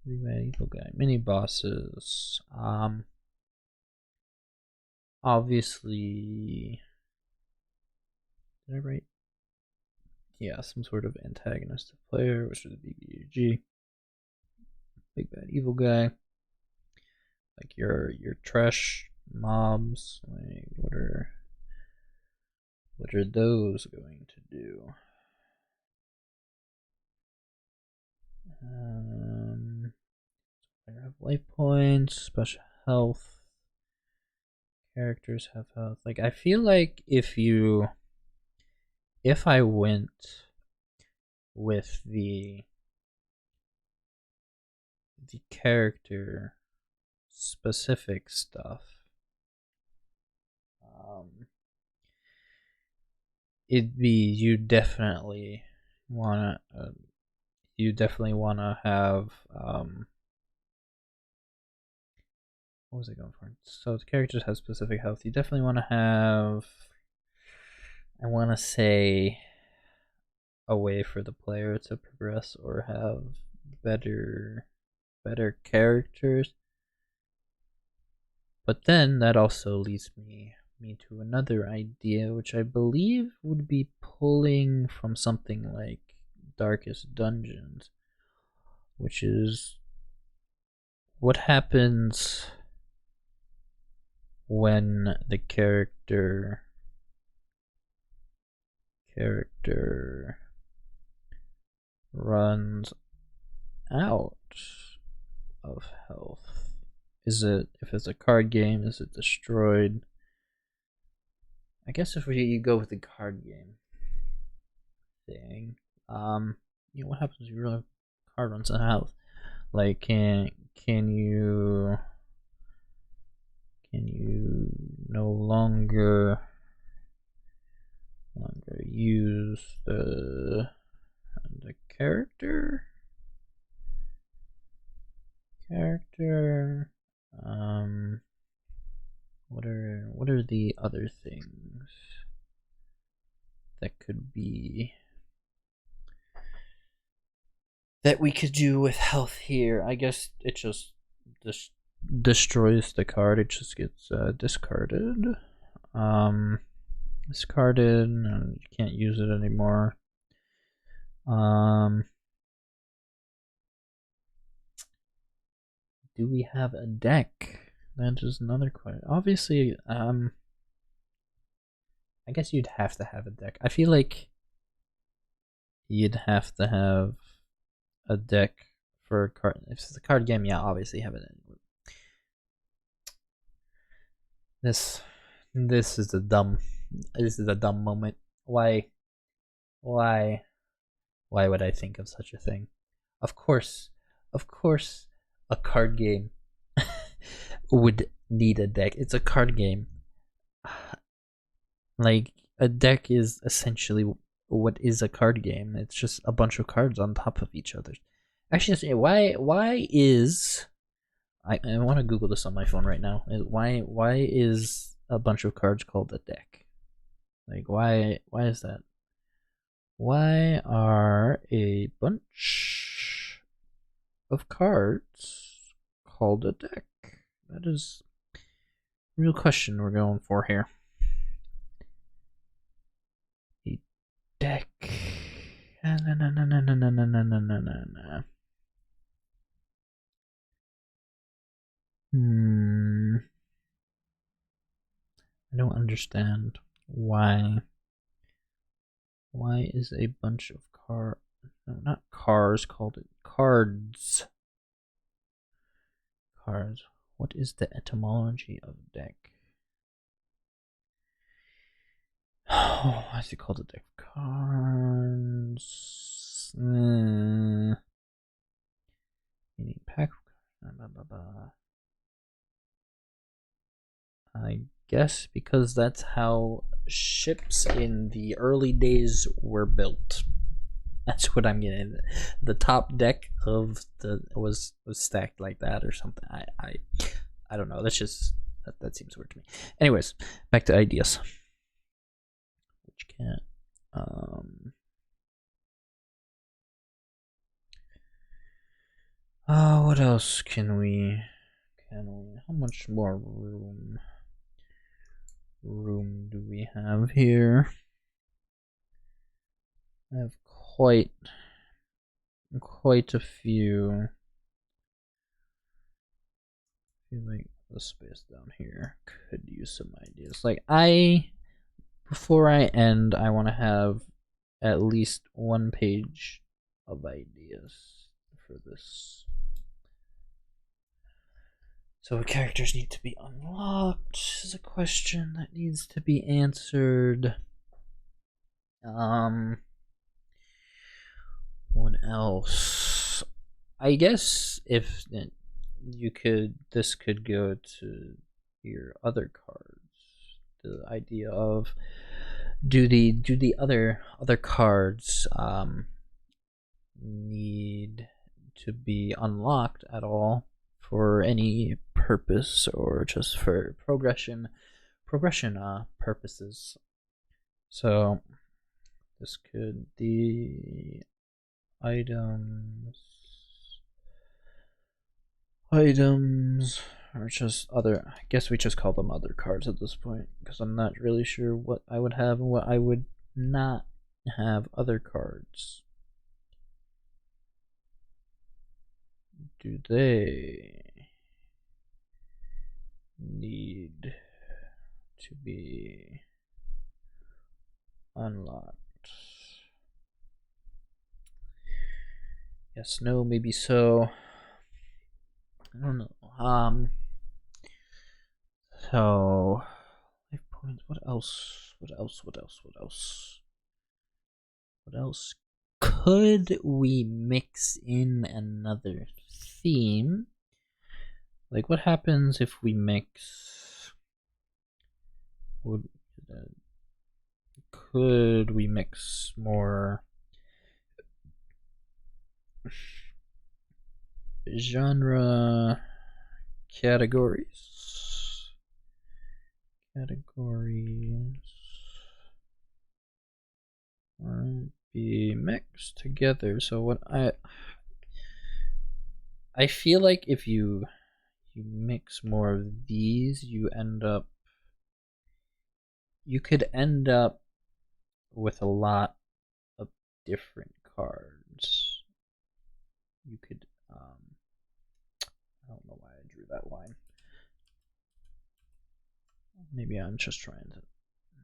Big Bad Evil Guy. Mini bosses. Obviously, did I write? Yeah, some sort of antagonistic player, which is BBEG. Big Bad Evil Guy. Like your trash mobs. Like what are those going to do? I have life points, special health. Characters have health. Like I feel like if I went with the character specific stuff, it'd be you definitely wanna have what was I going for? So the characters have specific health. You definitely want to have, I want to say, a way for the player to progress or have better characters. But then that also leads me to another idea, which I believe would be pulling from something like Darkest Dungeons, which is what happens when the character runs out of health. Is it, if it's a card game, is it destroyed? I guess if you go with the card game thing, you know, what happens if you run a card runs out of health? Like, can you no longer use the character? What are the other things that could be that we could do with health here? I guess it just destroys the card. It just gets discarded. Discarded. You can't use it anymore. Do we have a deck? That is another question. Obviously, I guess you'd have to have a deck. I feel like you'd have to have a deck for a card. If it's a card game, yeah, obviously have it. This is a dumb moment. Why would I think of such a thing? Of course, a card game would need a deck. It's a card game. Like, a deck is essentially what is a card game. It's just a bunch of cards on top of each other. Actually, why is I want to Google this on my phone right now. Why is a bunch of cards called a deck? Like, why is that? Why are a bunch of cards called a deck? That is a real question we're going for here. A deck. I don't understand why. Why is a bunch of not cars called it cards? Cards. What is the etymology of deck? Oh, why is it called a deck of cards? Meaning pack. I guess because that's how ships in the early days were built. That's what I'm getting. The top deck of the was stacked like that or something. I don't know. That's just that seems weird to me. Anyways, back to ideas. Which can't. What else can we? How much more room do we have here? I have quite a few. I feel like the space down here could use some ideas. Like, before I end, I want to have at least one page of ideas for this. So characters need to be unlocked is a question that needs to be answered. What else? I guess if you could, this could go to your other cards. The idea of do the other cards need to be unlocked at all for any purpose or just for progression purposes? So this could be items or just other. I guess we just call them other cards at this point because I'm not really sure what I would have and what I would not have. Other cards, do they need to be unlocked. Yes, no, maybe so. I don't know. So life points. What else? What else? What else? What else? What else? Could we mix in another theme? Like, what happens if we mix? Could we mix more genre categories? Be mixed together. So what I feel like if you mix more of these, you could end up with a lot of different cards. You could I don't know why I drew that line. Maybe I'm just trying to.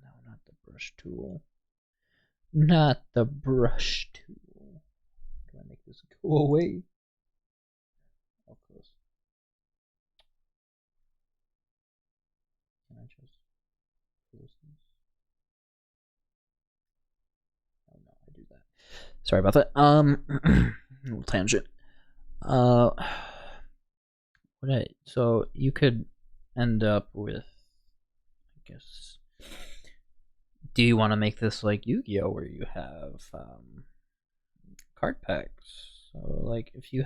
No, not the brush tool. Not the brush tool. Do I make this go away? Of course. Can I just close this? Oh no, I do that. Sorry about that. Little tangent. So you could end up with, I guess. Do you want to make this like Yu-Gi-Oh, where you have card packs? So like if you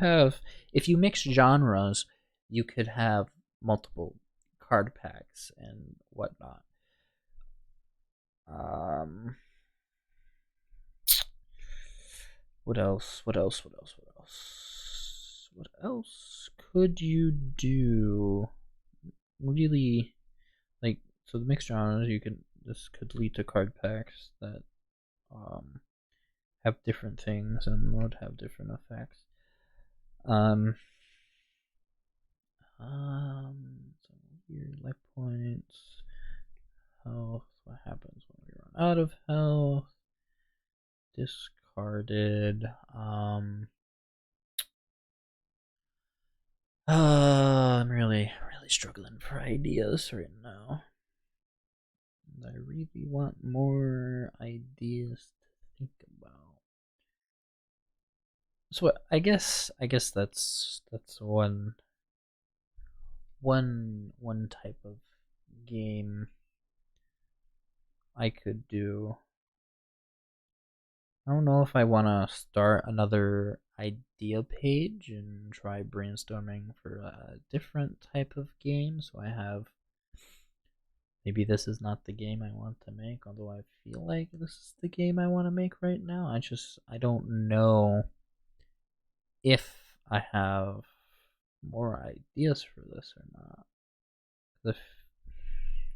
mix genres, you could have multiple card packs and whatnot. What else? What else? What else? What else? What else could you do? Really, like, so the mixed genres, this could lead to card packs that have different things and would have different effects. So here, life points, health. What happens when we run out of health? Discarded. I'm really struggling for ideas right now. And I really want more ideas to think about. So I guess that's one type of game I could do. I don't know if I want to start another idea page and try brainstorming for a different type of game. So I have, maybe this is not the game I want to make, although I feel like this is the game I want to make right now. I don't know if I have more ideas for this or not. The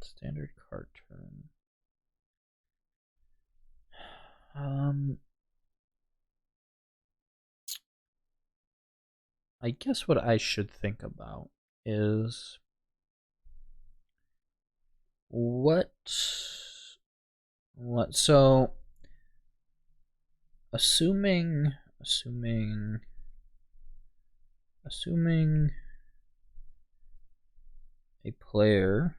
standard card turn. I guess what I should think about is what so assuming a player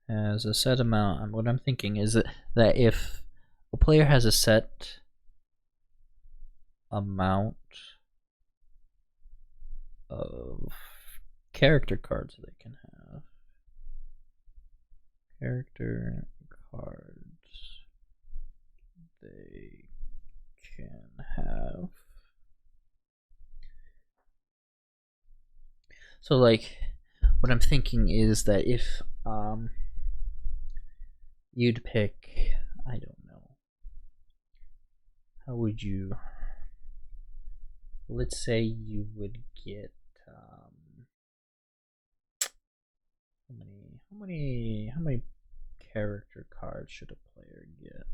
has a set amount, what I'm thinking is that if a player has a set amount of character cards they can have, character cards they can have. So like what I'm thinking is that if you'd pick, I don't know, how would you, let's say you would get how many character cards should a player get?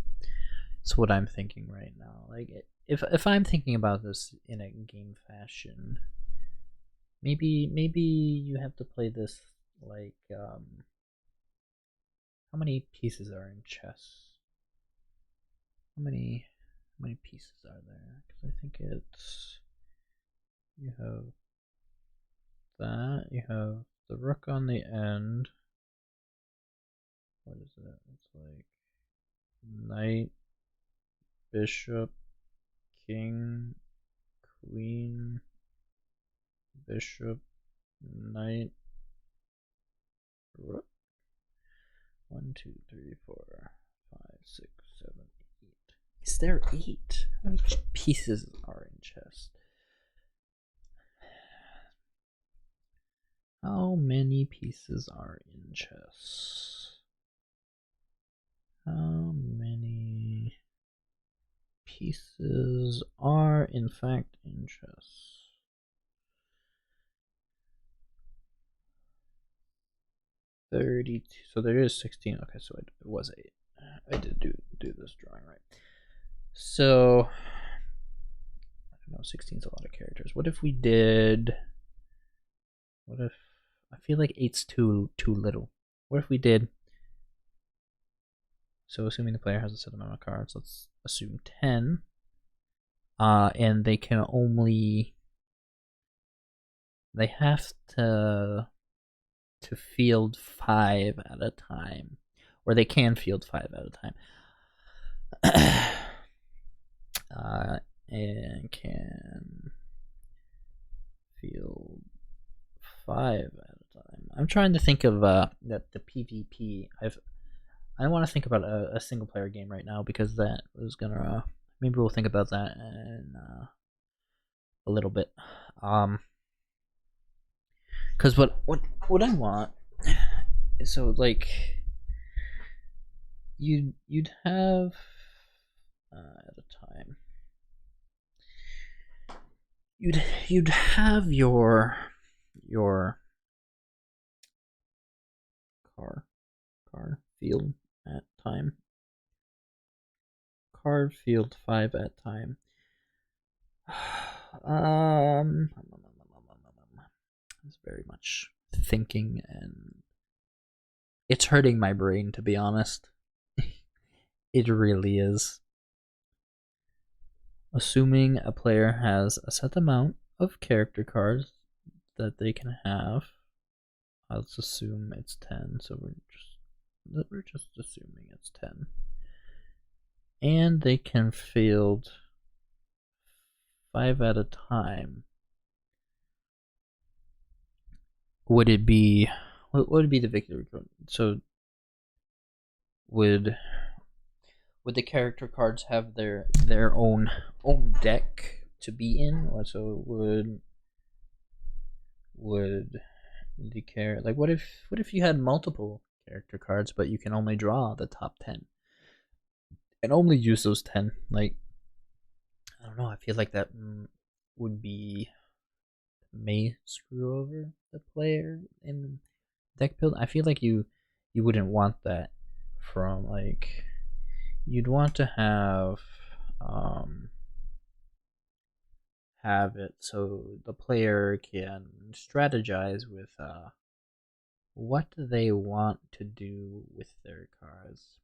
It's what I'm thinking right now. Like if I'm thinking about this in a game fashion, maybe you have to play this like how many pieces are in chess? How many pieces are there? Because I think it's you have that, you have the rook on the end. What is it? It's like knight, bishop, king, queen, bishop, knight, rook. 1, 2, 3, 4, 5, 6, 7, 8. Is there 8? How many pieces are in chess? How many pieces are in chess? How many pieces are in fact in chess? 32. So there is 16. Okay, so it was 8. I did do this drawing right. So I don't know, 16 is a lot of characters. What if we did? What if I feel like 8's too little? What if we did? So assuming the player has a set amount of cards, let's assume 10. And they can only they have to field 5 at a time, or they can field 5 at a time. And can field 5 at a time. I'm trying to think of the PvP. I want to think about a single player game right now because that was gonna maybe we'll think about that in a little bit. Because what I want, so like you'd have at a time you'd have your car field at time, card field 5 at time. It's very much thinking, and it's hurting my brain, to be honest. It really is. Assuming a player has a set amount of character cards that they can have, let's assume it's 10. So we're just assuming it's 10, and they can field 5 at a time. Would it be what would be the victory code? So would the character cards have their own deck to be in, or so would the like what if you had multiple character cards but you can only draw the top 10 and only use those 10? Like, I don't know, I feel like that would be may screw over the player in deck build. I feel like you wouldn't want that from, like, you'd want to have it so the player can strategize with what they want to do with their cards.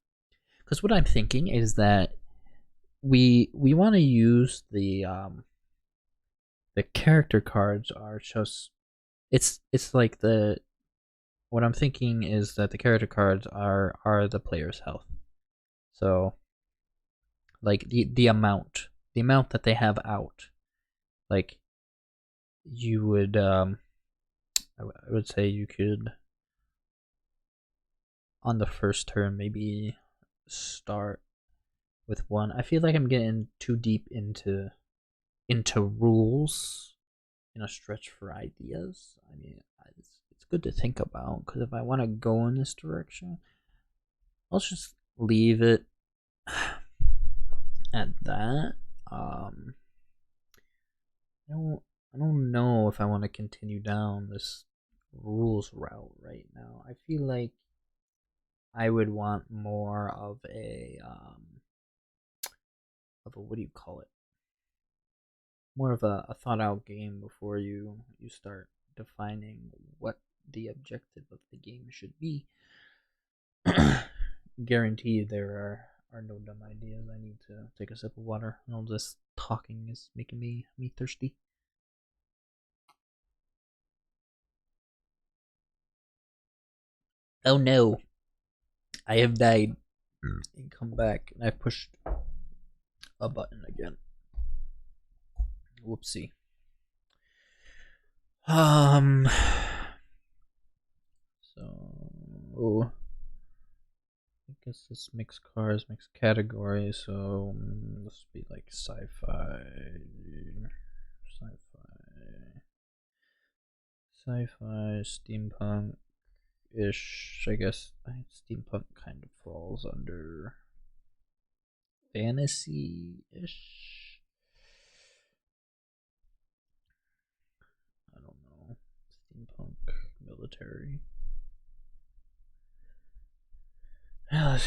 Because what I'm thinking is that we want to use the character cards are just it's like the what I'm thinking is that the character cards are the player's health. So like the amount that they have out, like you would I would say you could on the first turn maybe start with 1. I feel like I'm getting too deep into rules in a stretch for ideas. I mean, it's good to think about, because if I want to go in this direction, I'll just leave it at that. I don't know if I want to continue down this rules route right now. I feel like I would want more of a what do you call it? More of a thought out game before you start defining what the objective of the game should be, guarantee there are no dumb ideas. I need to take a sip of water. All this talking is making me thirsty. Oh no, I have died and come back, and I pushed a button again. Whoopsie. So I guess this mixed cars, mixed categories. So this would be like sci-fi, steampunk ish. I guess steampunk kind of falls under fantasy ish. I don't know. Steampunk, military. I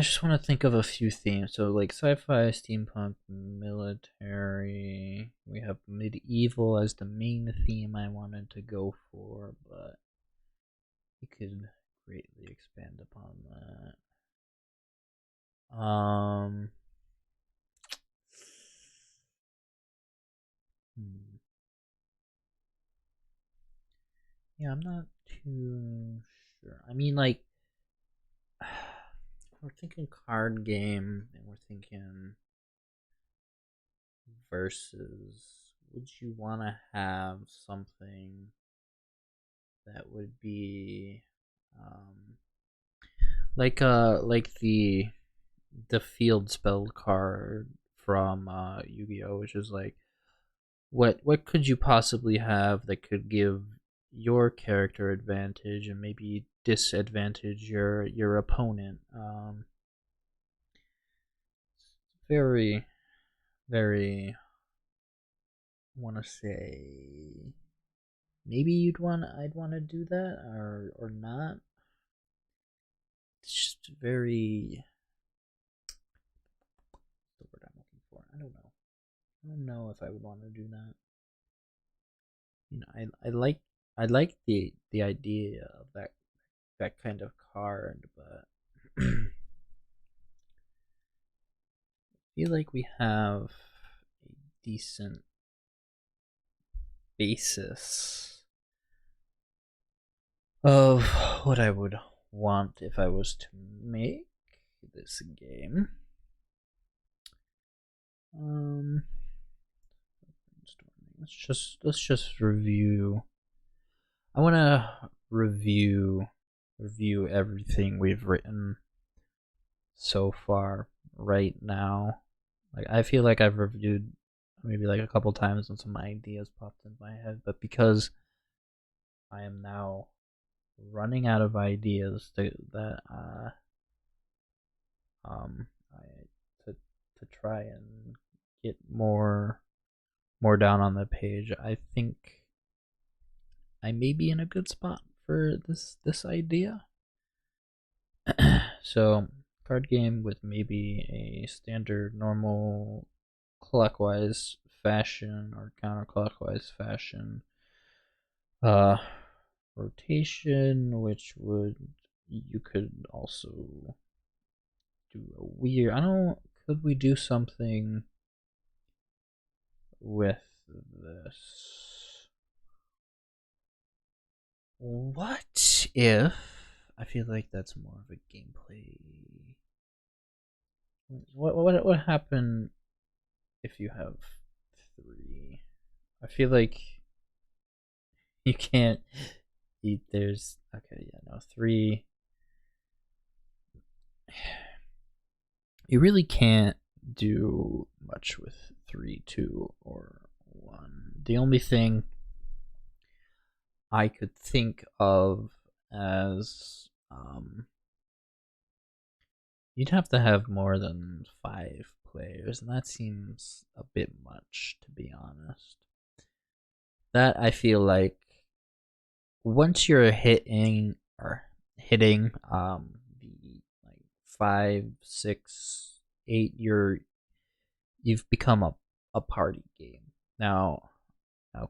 just want to think of a few themes. So, like sci-fi, steampunk, military. We have medieval as the main theme I wanted to go for, but we could greatly expand upon that. Yeah, I'm not too sure. I mean, like, we're thinking card game, and we're thinking versus. Would you want to have something that would be like the field spell card from Yu-Gi-Oh, which is like what could you possibly have that could give your character advantage and maybe disadvantage your opponent. Very very want to say maybe I'd want to do that or not. It's just very the word I'm looking for. I don't know if I would want to do that. You know, I like the idea of that kind of card, but I feel like we have a decent basis of what I would want if I was to make this game. Let's just review. I want to review everything we've written so far right now. Like I feel like I've reviewed maybe like a couple times and some ideas popped in my head, but because I am now running out of ideas that I to try and get more down on the page, I think I may be in a good spot for this idea. So card game with maybe a standard normal clockwise fashion or counterclockwise fashion rotation, which would you could also do a weird, I don't, could we do something with this? What if I feel like that's more of a gameplay. What happened if you have 3? I feel like you can't eat. There's okay, yeah, no 3. You really can't do much with 3, 2, or 1. The only thing I could think of as you'd have to have more than 5 players, and that seems a bit much, to be honest. That I feel like once you're hitting the like 5, 6, 8, you've become a party game. Now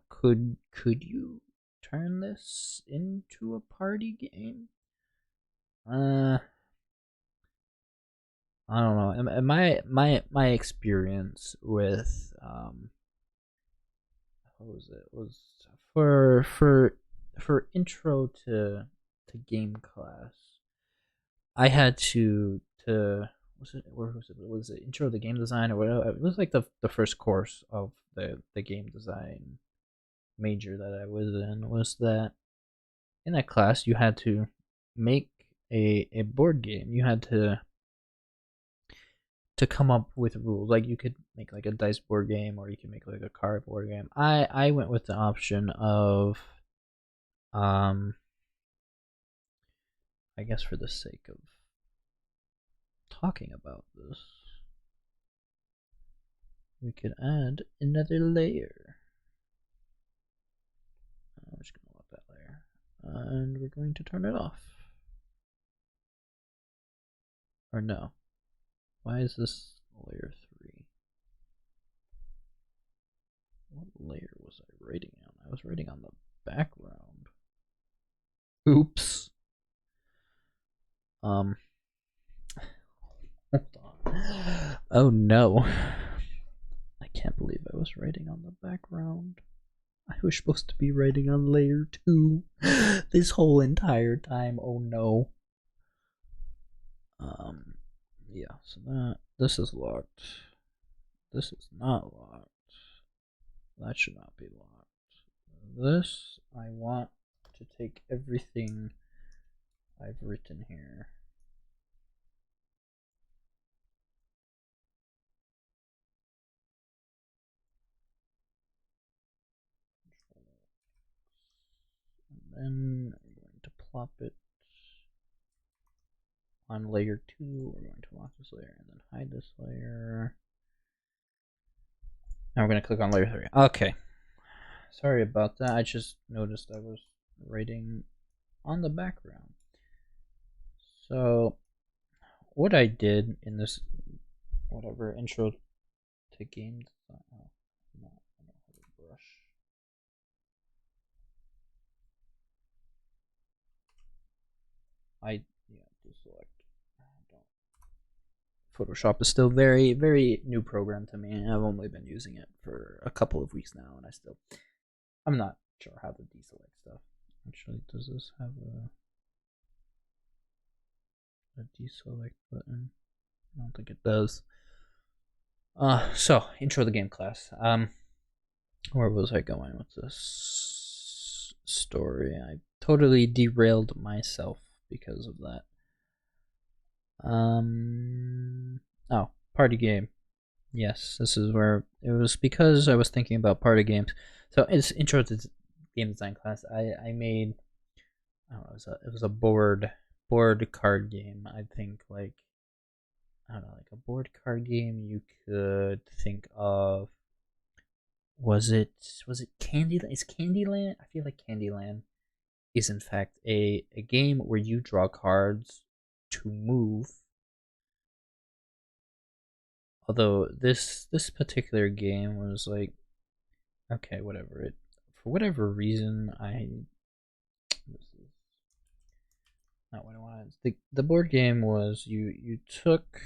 could you turn this into a party game? I don't know. My experience with what was it? Was for intro to game class. I had to was it where was it? Was it intro to game design or whatever? It was like the first course of the game design major that I was in. Was that in that class you had to make a board game. You had to come up with rules. Like you could make like a dice board game, or you could make like a card board game. I went with the option of I guess for the sake of talking about this, we could add another layer. I'm just gonna lock that layer, and we're going to turn it off. Or no, why is this layer 3? What layer was I writing on? I was writing on the background. Oops. Hold on. Oh no. I can't believe I was writing on the background. I was supposed to be writing on layer 2 this whole entire time. Oh no. Yeah, so this is locked. This is not locked. That should not be locked. This, I want to take everything I've written here. And then we're going to plop it on layer 2. We're going to lock this layer and then hide this layer. Now we're going to click on layer 3. Okay. Sorry about that. I just noticed I was writing on the background. So what I did in this whatever intro to game design. Oh, no, I don't have a brush. Deselect. Photoshop is still very, very new program to me. I've only been using it for a couple of weeks now, and I'm not sure how to deselect stuff. Actually, does this have a deselect button? I don't think it does. So intro to the game class. Where was I going with this story? I totally derailed myself because of that. Oh, party game. Yes, this is where it was because I was thinking about party games. So it's intro to game design class. I made, I don't know, it was a board card game. I think like, I don't know, like a board card game you could think of. Was it Candyland? Is Candyland? I feel like Candyland is in fact a game where you draw cards to move. Although this particular game was like, okay, whatever. It for whatever reason this is not what I wanted. The board game was you took.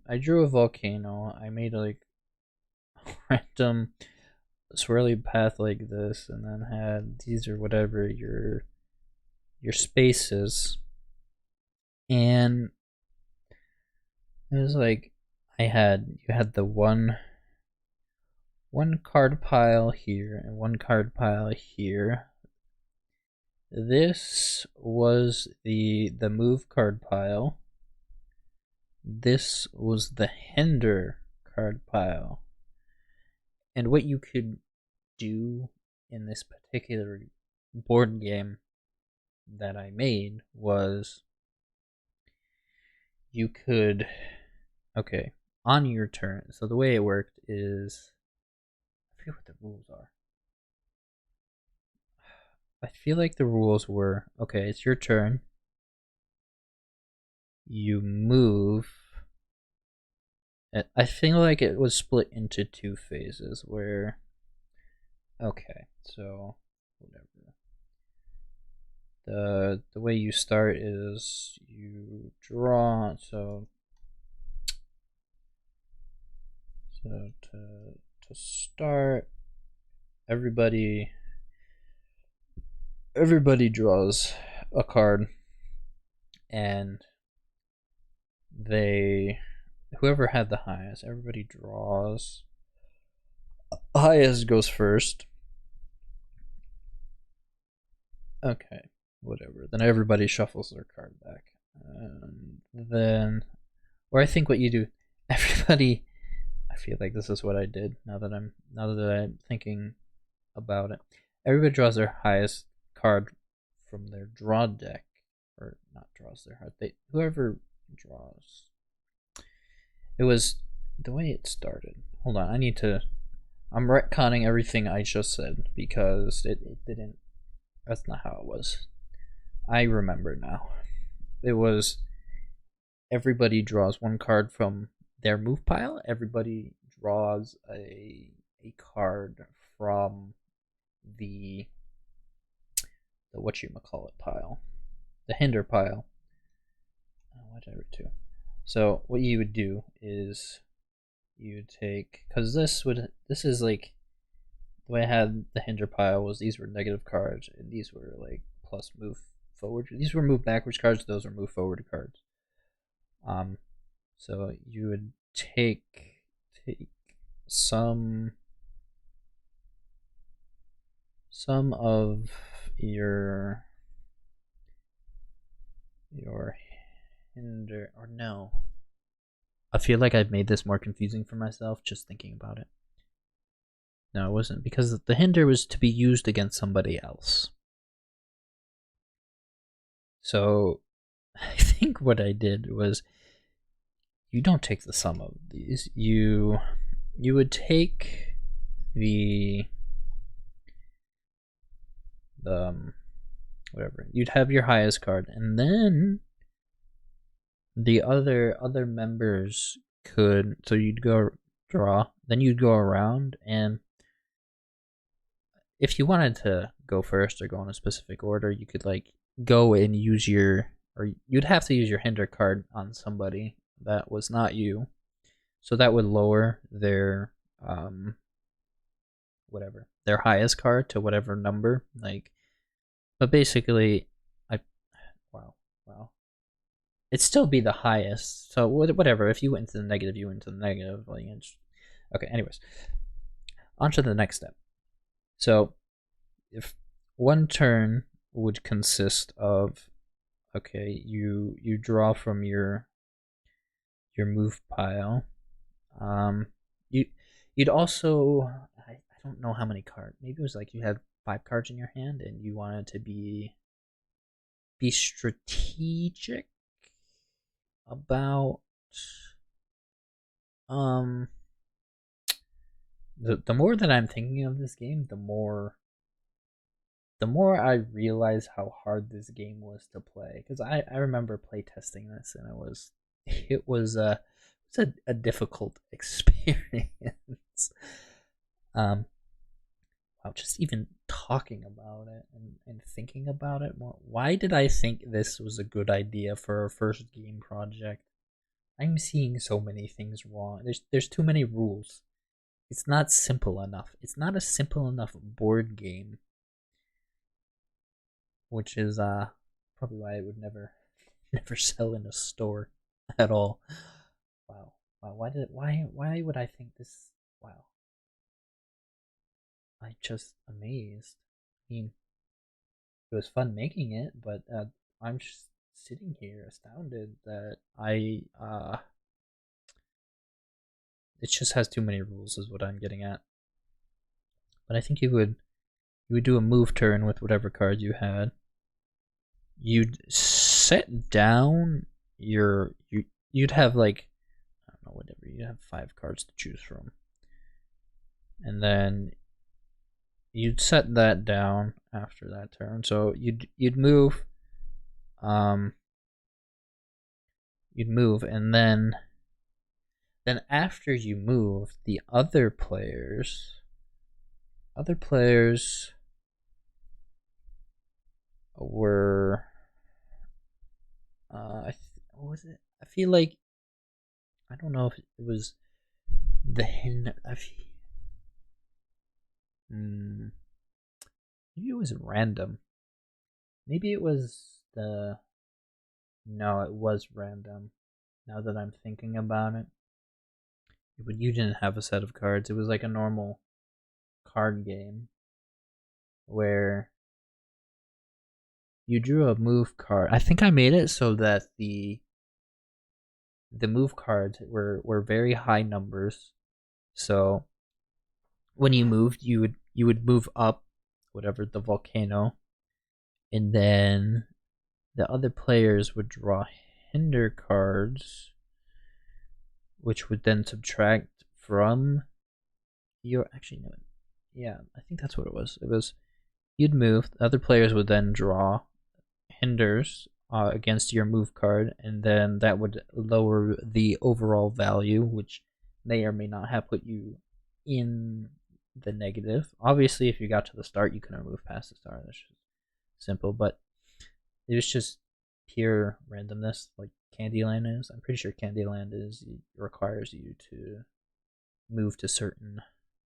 I drew a volcano. I made like a random swirly path like this, and then had these or whatever your spaces, and it was like you had the one card pile here and one card pile here. This was the move card pile. This was the hinder card pile. And what you could do in this particular board game that I made was you could, okay, on your turn. So the way it worked is, I forget what the rules are. I feel like the rules were, okay, it's your turn. You move. I feel like it was split into 2 phases where, okay, so whatever. The way you start is you draw. So to start, everybody draws a card, and whoever had the highest, everybody draws. Highest goes first. Okay, whatever. Then everybody shuffles their card back. Then, or I think what you do, everybody. I feel like this is what I did. Now that I'm thinking about it, everybody draws their highest card from their draw deck, or not draws their heart. Whoever draws. It was the way it started. Hold on, I'm retconning everything I just said because it didn't. That's not how it was. I remember now. It was everybody draws one card from their move pile. Everybody draws a card from the whatchamacallit pile, the hinder pile. Whatever, too. So what you would do is you would take, because this is like the way I had the hinder pile was these were negative cards and these were like plus move forward. These were move backwards cards. Those were move forward cards. So you would take some of your hinder, or no. I feel like I've made this more confusing for myself just thinking about it. No, it wasn't, because the hinder was to be used against somebody else. So I think what I did was, you don't take the sum of these. You would take the whatever. You'd have your highest card, and then the other members could. So you'd go draw, then you'd go around, and if you wanted to go first or go in a specific order, you could like go and use or you'd have to use your hinder card on somebody that was not you. So that would lower their whatever, their highest card to whatever number. Like, but basically, wow. It'd still be the highest. So whatever. If you went to the negative, you went to the negative. Like, okay. Anyways, on to the next step. So, if one turn would consist of, okay, you draw from your move pile. You'd also, I don't know how many cards. Maybe it was like you had 5 cards in your hand and you wanted to be strategic about the more that I'm thinking of this game, the more I realize how hard this game was to play, because I remember playtesting this and it was a difficult experience. Wow, just even talking about it and thinking about it more. Why did I think this was a good idea for our first game project? I'm seeing so many things wrong. There's too many rules. It's not simple enough. It's not a simple enough board game, which is probably why it would never sell in a store at all. Wow. Why would I think this? Wow. I'm just amazed. I mean, it was fun making it, but I'm just sitting here astounded that it just has too many rules is what I'm getting at. But I think you would do a move turn with whatever cards you had. You'd set down you'd have like, I don't know, whatever, you'd have 5 cards to choose from. And then you'd set that down after that turn. So you'd move you'd move, and then after you move, the other players were what was it? I feel like I don't know if it was the hinder. Hmm, maybe it was random. Maybe it was the. No, it was random. Now that I'm thinking about it, you didn't have a set of cards. It was like a normal card game where you drew a move card. I think I made it so that the move cards were very high numbers. So when you moved, you would move up whatever the volcano, and then the other players would draw hinder cards, which would then subtract from your. Actually, no. Yeah, I think that's what it was. It was you'd move. The other players would then draw hinders against your move card, and then that would lower the overall value, which may or may not have put you in the negative. Obviously, if you got to the start, you couldn't move past the start. That's just simple, but it was just pure randomness, like Candyland is. I'm pretty sure Candyland is requires you to move to certain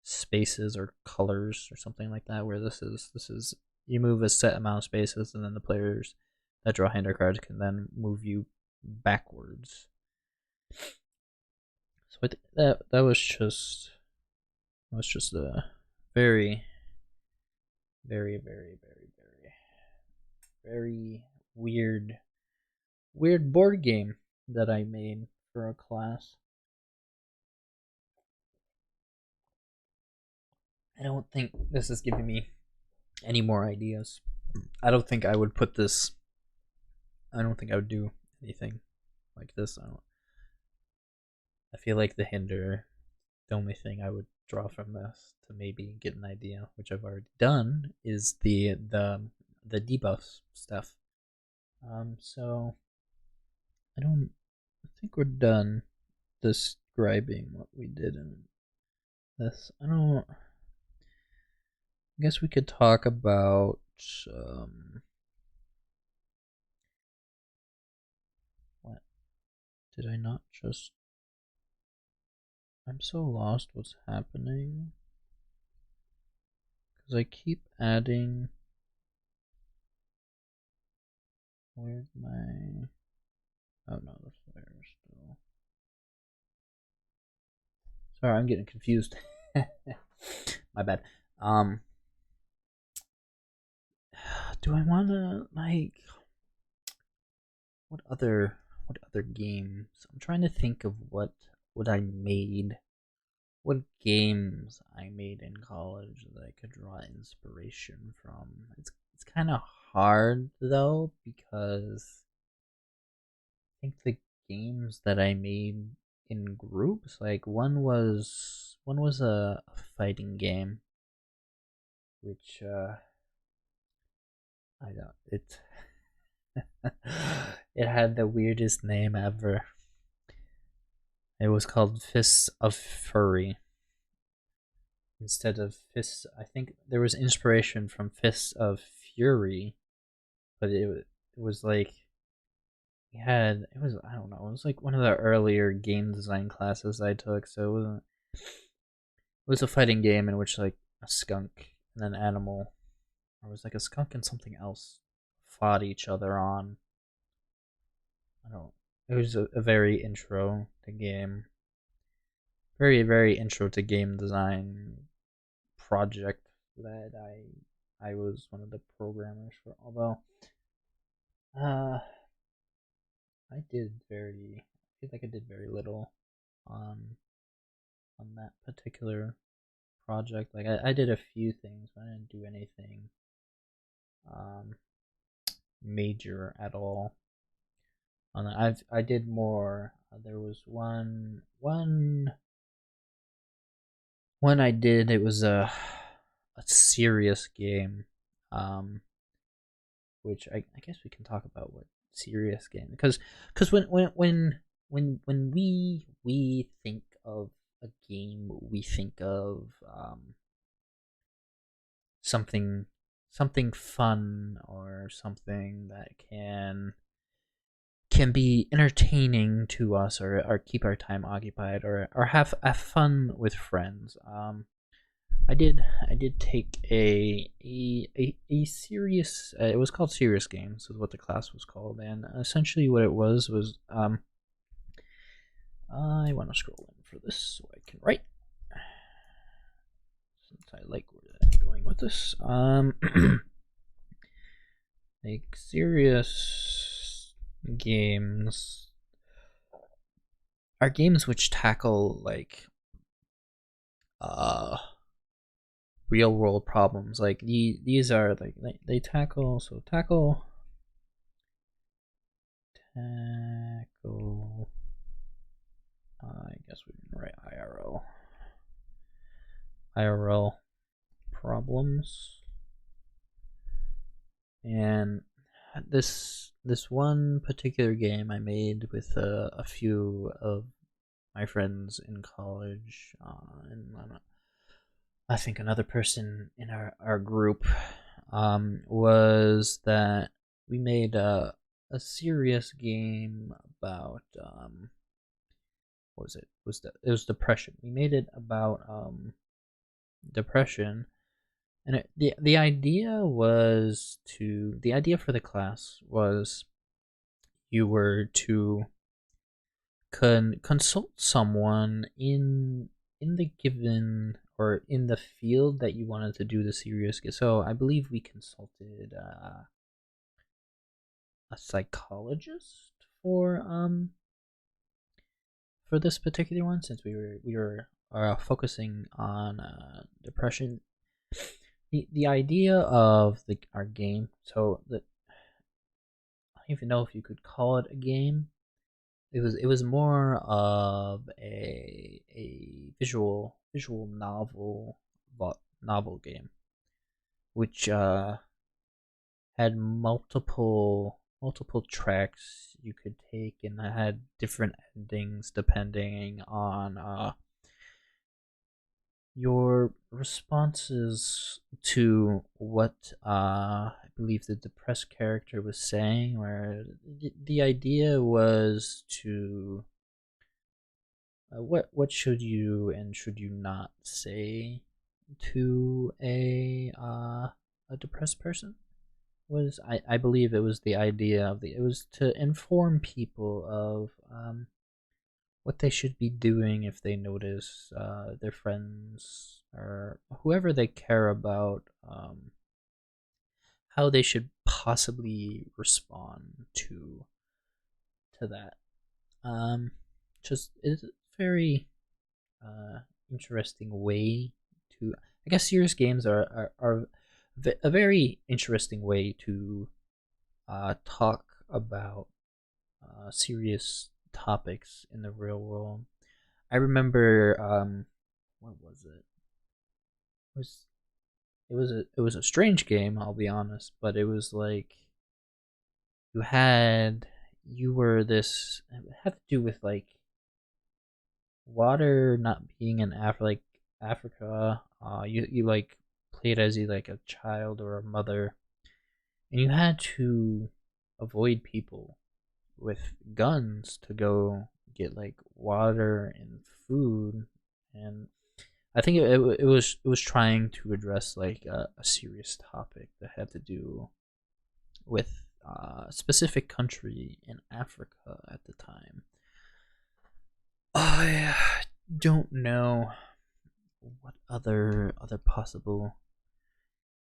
spaces or colors or something like that. Where this is you move a set amount of spaces, and then the players that draw hinder cards can then move you backwards. So that was just a very very very very very very weird board game that I made for a class. I don't think this is giving me any more ideas. I don't think I would put this. I don't think I would do anything like this. I feel like the only thing I would draw from this to maybe get an idea, which I've already done, is the debuff stuff. So I don't. I think we're done describing what we did in this. I don't. I guess we could talk about. What did I not just? I'm so lost. What's happening? Because I keep adding. Where's my? Oh no, the flare still. Sorry, I'm getting confused. My bad. Do I wanna like what other games? I'm trying to think of what I made, what games I made in college that I could draw inspiration from. It's kind of hard though because I think the games that I made in groups, like one was a fighting game, which I don't it it had the weirdest name ever. It was called Fists of Fury instead of Fists. I think there was inspiration from Fists of Fury, but it was like it was I don't know, it was like one of the earlier game design classes I took, so it was a fighting game in which like a skunk and an animal, or it was like a skunk and something else fought each other on. I don't. It was a very intro to game, very very intro to game design project that I was one of the programmers for. Although, uh, I feel like I did very little on on that particular project. Like I did a few things, but I didn't do anything um major at all. On that. I did more. There was one I did. It was a serious game, um, which I guess we can talk about what serious game, because when we think of a game, we think of something something fun or something that can be entertaining to us, or keep our time occupied, or have fun with friends. I did take a serious. It was called serious games, is what the class was called, and essentially what it was I want to scroll in for this so I can write, since I like where I'm going with this. Like serious games are games which tackle like uh real world problems. Like these are like they tackle tackle. I guess we can write IRL problems. And this one particular game I made with a few of my friends in college, and I think another person in our group, was that we made a serious game about what was it? It was depression. We made it about depression, and the idea for the class was you were to consult someone in the given, or in the field that you wanted to do the serious. So I believe we consulted a psychologist for this particular one, since we were focusing on depression. The idea of our game. So I don't even know if you could call it a game. It was more of a visual novel game, which had multiple tracks you could take, and I had different endings depending on your responses to what I believe the depressed character was saying. Where the idea was to what should you and should you not say to a depressed person. Was I believe it was the idea of it was to inform people of what they should be doing if they notice their friends or whoever they care about, how they should possibly respond to that. Um, just it's a very interesting way to. I guess serious games are a very interesting way to talk about serious topics in the real world. I remember, what was it? It was a strange game, I'll be honest, but it was like you were this. It had to do with like water not being in Africa. You like played as like a child or a mother, and you had to avoid people with guns to go get like water and food. And I think it was trying to address like a serious topic that had to do with a specific country in Africa at the time. I don't know what other possible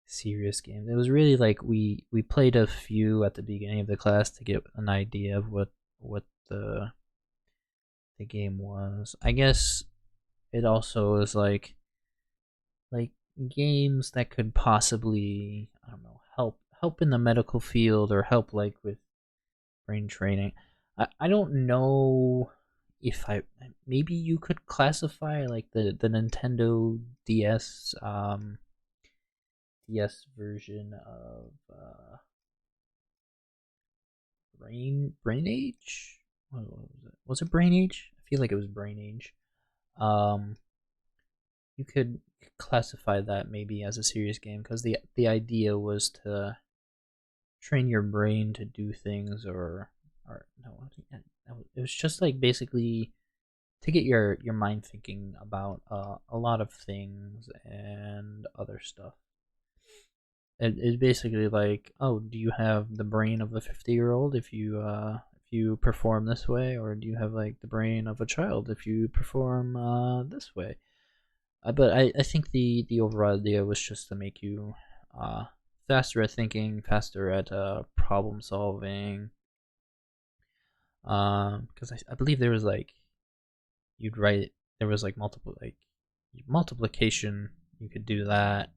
serious games. It was really like we played a few at the beginning of the class to get an idea of what the game was. I guess it also is like games that could possibly, I don't know, help in the medical field, or help like with brain training. I don't know if I maybe you could classify like the Nintendo DS version of Brain Age. What was it? Was it Brain Age? I feel like it was Brain Age. Um, you classify that maybe as a serious game, because the idea was to train your brain to do things, or no, it was just like basically to get your mind thinking about a lot of things and other stuff. It's basically like, oh, do you have the brain of a 50-year-old if you perform this way, or do you have like the brain of a child if you perform this way? But I think the overall idea was just to make you uh, faster at thinking, faster at problem solving. Because I believe there was like you'd write there was like multiplication. You could do that.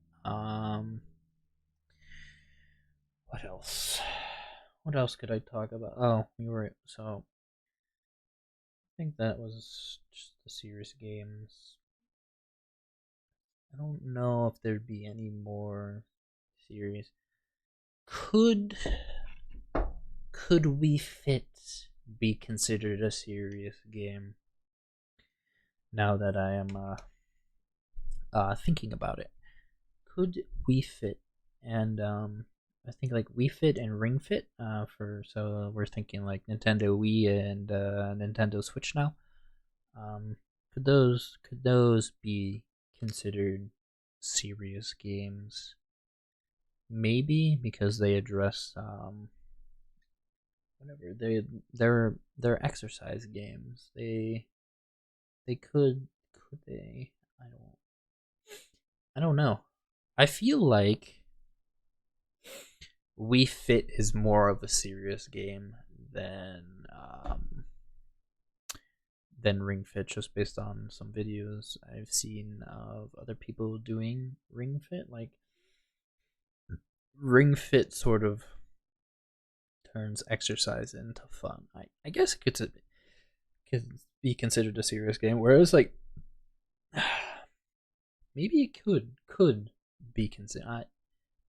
What else? What else could I talk about? Oh, we were so. I think that was just the serious games. I don't know if there'd be any more serious. Could could We Fit be considered a serious game? Now that I am thinking about it, could We Fit and I think like We Fit and Ring Fit for so we're thinking like Nintendo Wii and Nintendo Switch now. Could those be considered serious games? Maybe because they address whatever they're exercise games. They could they? I don't know. I feel like We Fit is more of a serious game than Ring Fit, just based on some videos I've seen of other people doing Ring Fit. Like Ring Fit sort of turns exercise into fun. I guess it could be considered a serious game, whereas like maybe it could be considered.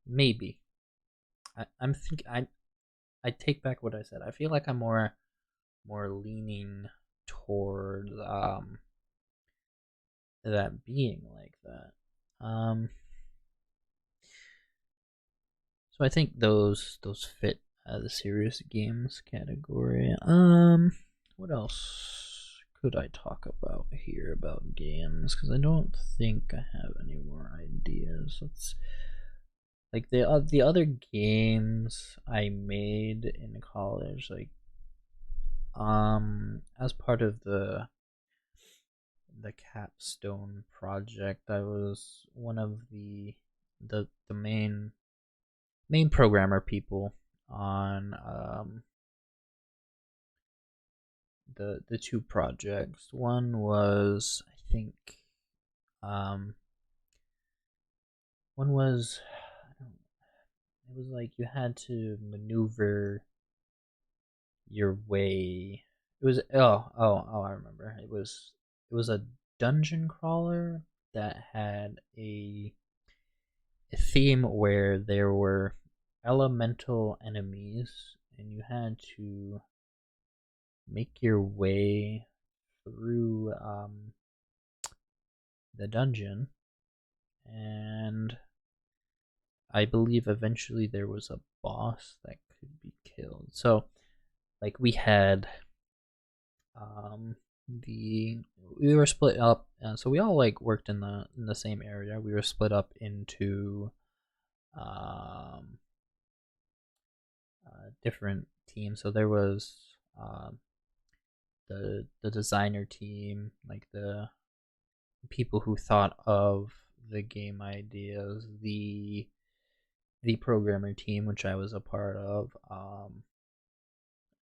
Maybe I'm think I take back what I said. I feel like I'm more leaning toward that being like that. So I think those fit the serious games category. What else could I talk about here about games? Because I don't think I have any more ideas. Let's like the other games I made in college, like as part of the capstone project, I was one of the main programmer people on the two projects. One was I think um one was it was like you had to maneuver your way. It was I remember. It was a dungeon crawler that had a theme where there were elemental enemies and you had to make your way through the dungeon, and I believe eventually there was a boss that could be killed. So like we had the we were split up, so we all like worked in the same area. We were split up into um different teams. So there was the designer team, like the people who thought of the game ideas, the programmer team, which I was a part of,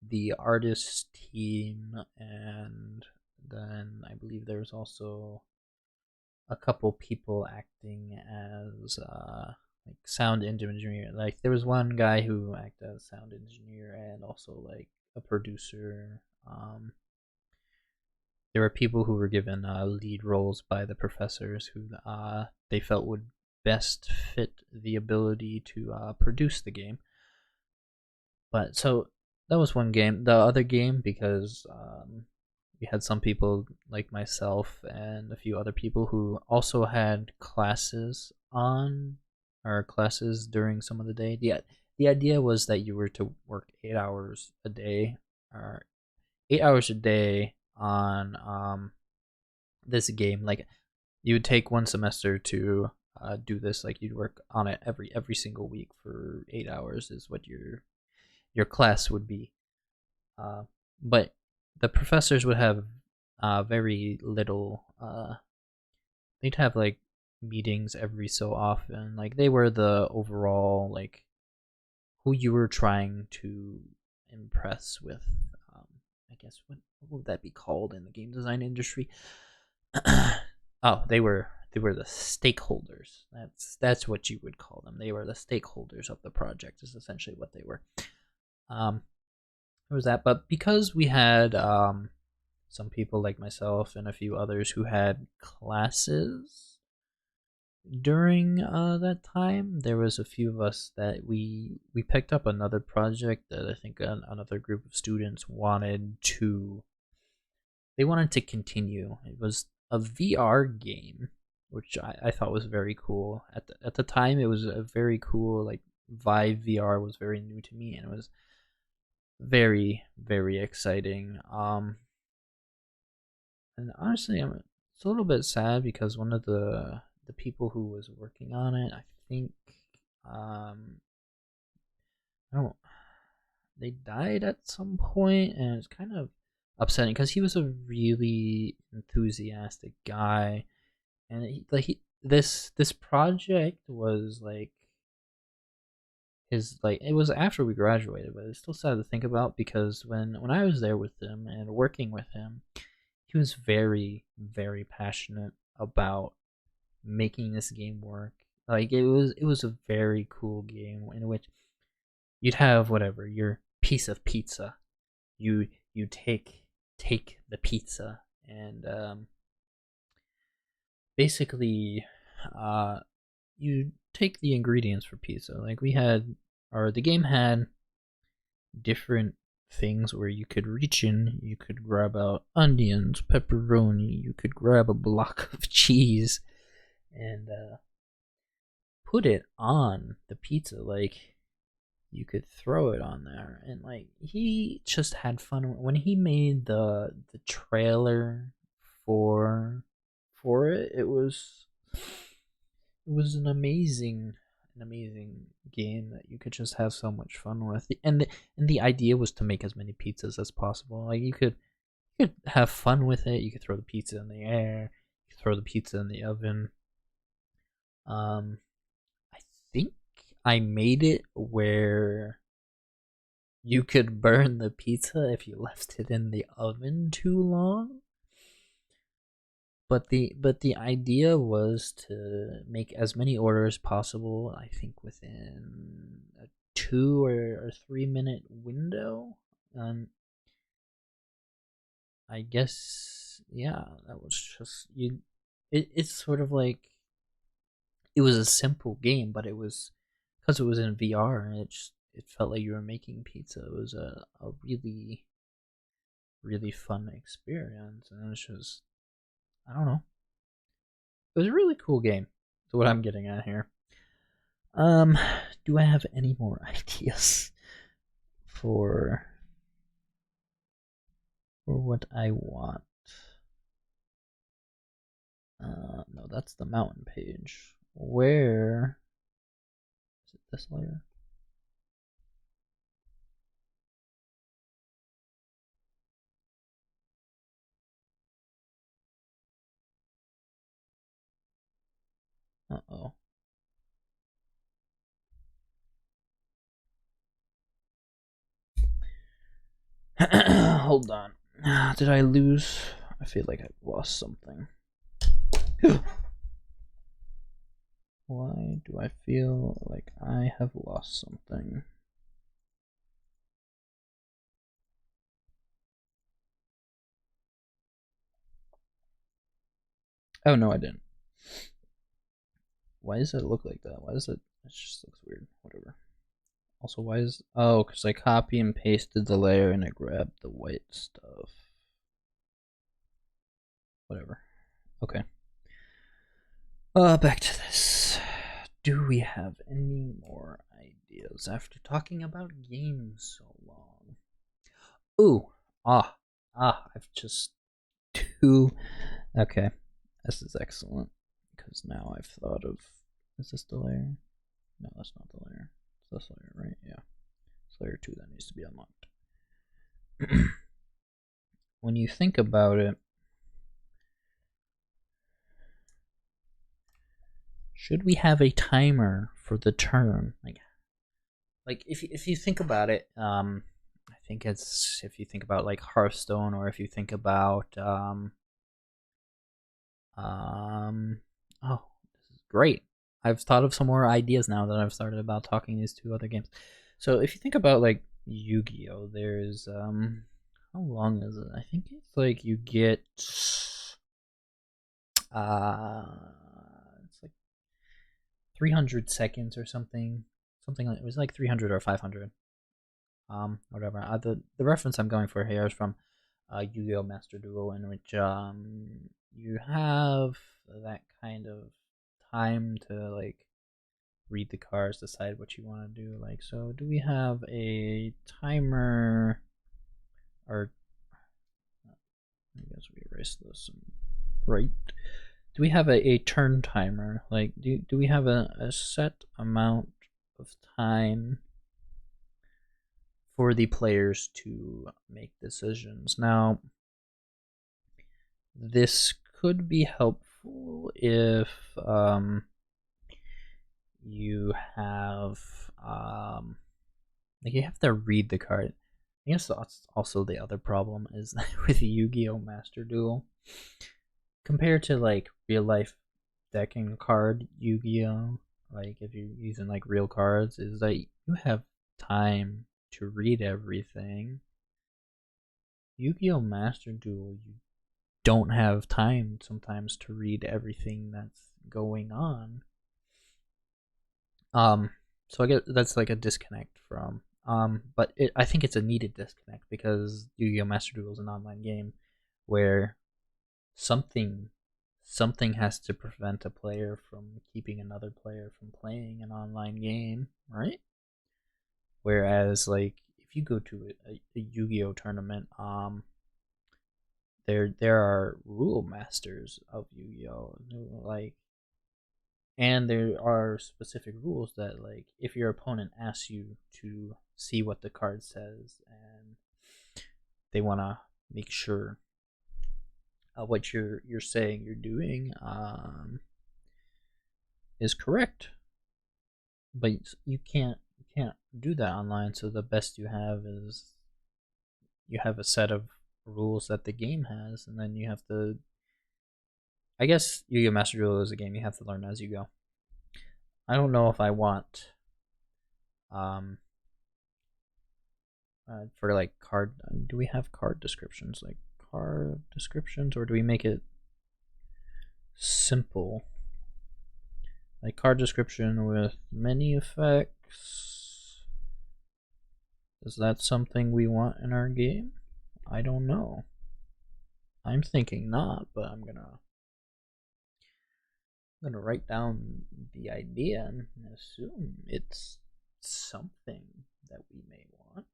the artist team, and then I believe there was also a couple people acting as like sound engineer. Like there was one guy who acted as sound engineer and also like a producer. There were people who were given lead roles by the professors who they felt would best fit the ability to produce the game. But so that was one game. The other game, because we had some people like myself and a few other people who also had classes on, or classes during some of the day. The idea was that you were to work 8 hours a day, or 8 hours a day on this game. Like, you would take one semester to do this. Like, you'd work on it every single week for 8 hours is what your class would be. But the professors would have very little. They'd have like meetings every so often. Like, they were the overall, like, who you were trying to impress with. I guess what would that be called in the game design industry? Oh, they were the stakeholders. That's what you would call them. They were the stakeholders of the project. Is essentially what they were. Um, there was that, but because we had some people like myself and a few others who had classes during that time, there was a few of us that we picked up another project that I think another group of students wanted to continue. It was a VR game, which I thought was very cool. At the time, it was a very cool, like, Vive VR was very new to me, and it was very, very exciting. And honestly, it's a little bit sad because one of the people who was working on it, I think, I don't, they died at some point, and it's kind of upsetting because he was a really enthusiastic guy, and this project was like his, like, it was after we graduated, but it's still sad to think about because when I was there with him and working with him, he was very, very passionate about making this game work. Like, it was a very cool game in which you'd have whatever your piece of pizza. You take the pizza and basically uh you take the ingredients for pizza. Like, we had, or the game had different things where you could reach in, you could grab out onions, pepperoni, you could grab a block of cheese and put it on the pizza. Like, you could throw it on there, and like, he just had fun when he made the trailer for it. It was an amazing game that you could just have so much fun with. And the idea was to make as many pizzas as possible. Like, you could have fun with it. You could throw the pizza in the air, you could throw the pizza in the oven. I think I made it where you could burn the pizza if you left it in the oven too long. But the idea was to make as many orders as possible. I think within a 2 or 3 minute window. I guess, yeah, that was just you. It's sort of like, it was a simple game, but it was, because it was in VR, and it felt like you were making pizza. It was a really, really fun experience, and it's just, I don't know. It was a really cool game. That's what I'm getting at here. Um, do I have any more ideas for what I want? No, that's the mountain page. Where is it? This layer? Uh-oh. Hold on. Did I lose? I feel like I lost something. Why do I feel like I have lost something? Oh, no, I didn't. Why does it look like that? Why does it? It just looks weird. Whatever. Also, why is? Oh, because I copy and pasted the layer and I grabbed the white stuff. whatever. Okay. Back to this. Do we have any more ideas after talking about games so long? Ooh, I've just two. Okay, this is excellent because now I've thought of. Is this the layer? No, that's not the layer. It's this layer, right? Yeah, it's layer 2 that needs to be unlocked. When you think about it, should we have a timer for the turn? Like if you think about it, I think it's if you think about like Hearthstone, or if you think about oh, this is great. I've thought of some more ideas now that I've started about talking these two other games. So if you think about like Yu-Gi-Oh, there's how long is it? I think it's like you get it's like 300 seconds or something. Something like it was like 300 or 500. Whatever. The reference I'm going for here is from Yu-Gi-Oh! Master Duel, in which you have that kind of time to like read the cards, decide what you want to do. Like, so do we have a timer? Or I guess we erase this. Right. Do we have a turn timer? Like, do we have a set amount of time for the players to make decisions? Now, this could be helpful if you have like you have to read the card. I guess that's also the other problem is that with Yu-Gi-Oh! Master Duel, compared to like real life decking card Yu-Gi-Oh! Like if you're using like real cards, is that you have time to read everything. Yu-Gi-Oh! Master Duel, you don't have time sometimes to read everything that's going on. So I guess that's like a disconnect from. But I think it's a needed disconnect because Yu-Gi-Oh! Master Duel is an online game where something has to prevent a player from keeping another player from playing an online game, right? Whereas like if you go to a Yu-Gi-Oh! Tournament, there are rule masters of Yu-Gi-Oh! Like, and there are specific rules that like if your opponent asks you to see what the card says and they want to make sure what you're saying you're doing is correct, but you can't do that online. So the best you have is you have a set of rules that the game has, and then you have to. I guess Yu-Gi-Oh! Master Duel is a game you have to learn as you go. I don't know if I want um for like card. Do we have card descriptions? Like card descriptions, or do we make it simple? Like card description with many effects. Is that something we want in our game? I don't know. I'm thinking not, but I'm gonna write down the idea and assume it's something that we may want.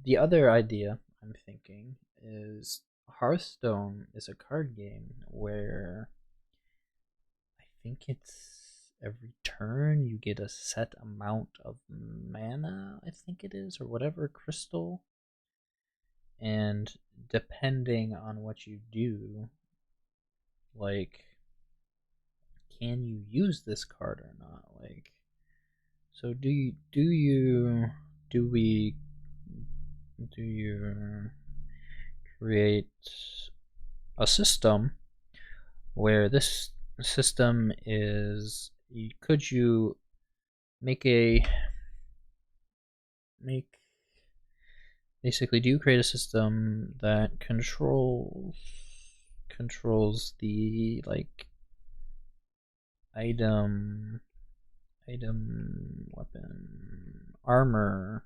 The other idea I'm thinking is Hearthstone is a card game where I think it's every turn you get a set amount of mana, I think it is, or whatever crystal. And depending on what you do, like, can you use this card or not? Like, so do you create a system where this system is, could you make basically, do you create a system that controls the like item weapon armor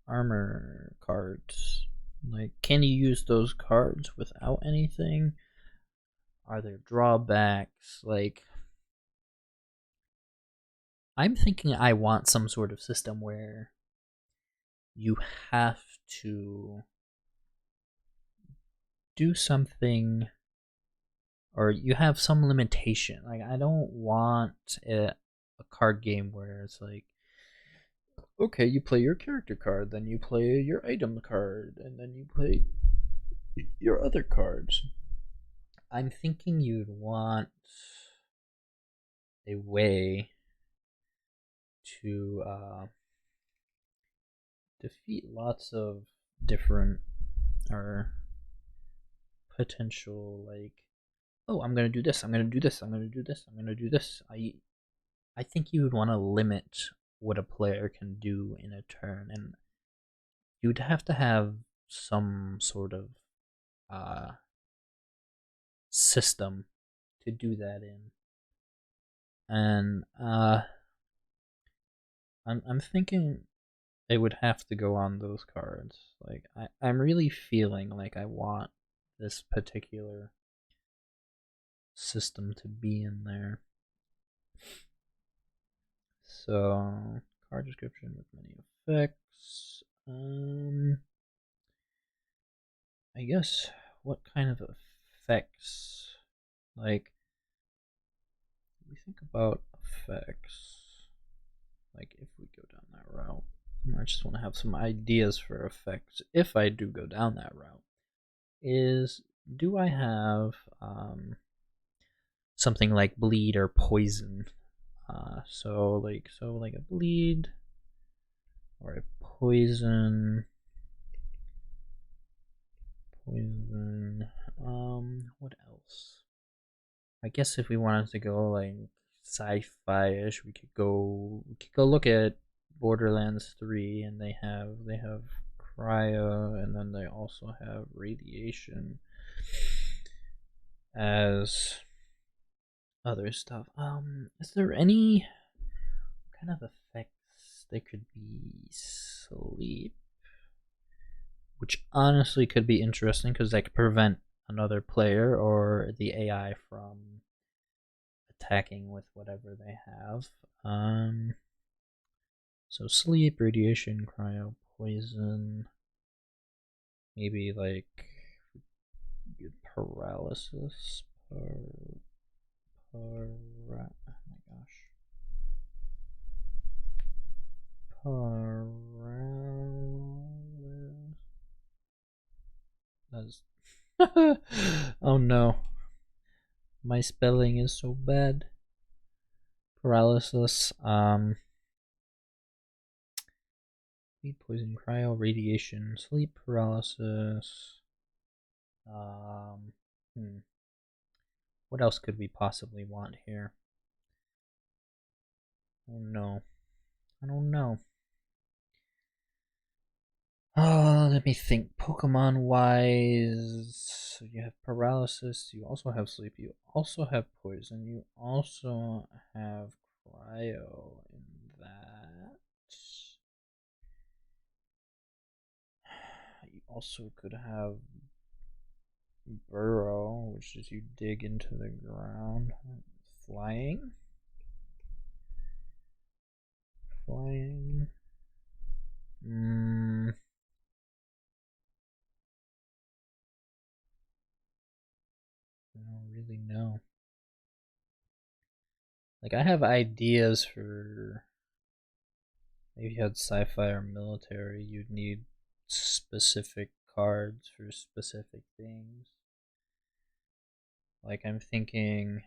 armor cards. Like, can you use those cards without anything? Are there drawbacks? Like, I'm thinking I want some sort of system where you have to do something, or you have some limitation. Like, I don't want a card game where it's like, okay, you play your character card, then you play your item card, and then you play your other cards. I'm thinking you'd want a way to defeat lots of different or potential, like, oh, I'm gonna do this, I'm gonna do this, I'm gonna do this, I'm gonna do this. I think you would want to limit what a player can do in a turn, and you'd have to have some sort of uh system to do that in. And I'm thinking it would have to go on those cards. Like, I'm really feeling like I want this particular system to be in there. So, card description with many effects. I guess, what kind of effects? Like, we think about effects. Like, if we go down that route, I just want to have some ideas for effects. If I do go down that route, do I have something like bleed or poison? So like a bleed or a poison. What else? I guess if we wanted to go like sci-fi-ish, we could go look at Borderlands 3, and they have cryo, and then they also have radiation as other stuff. Is there any kind of effects? There could be sleep, which honestly could be interesting because that could prevent another player or the AI from attacking with whatever they have. So sleep, radiation, cryo, poison, maybe like paralysis. Oh my gosh. Oh no. My spelling is so bad. Paralysis, sleep, poison, cryo, radiation, sleep, paralysis. Hmm. What else could we possibly want here? Oh no. I don't know. Let me think. Pokemon wise, so you have paralysis, you also have sleep, you also have poison, you also have cryo in that. You also could have burrow, which is you dig into the ground. Flying. I don't really know. Like, I have ideas for, maybe you had sci-fi or military, you'd need specific cards for specific things. Like, I'm thinking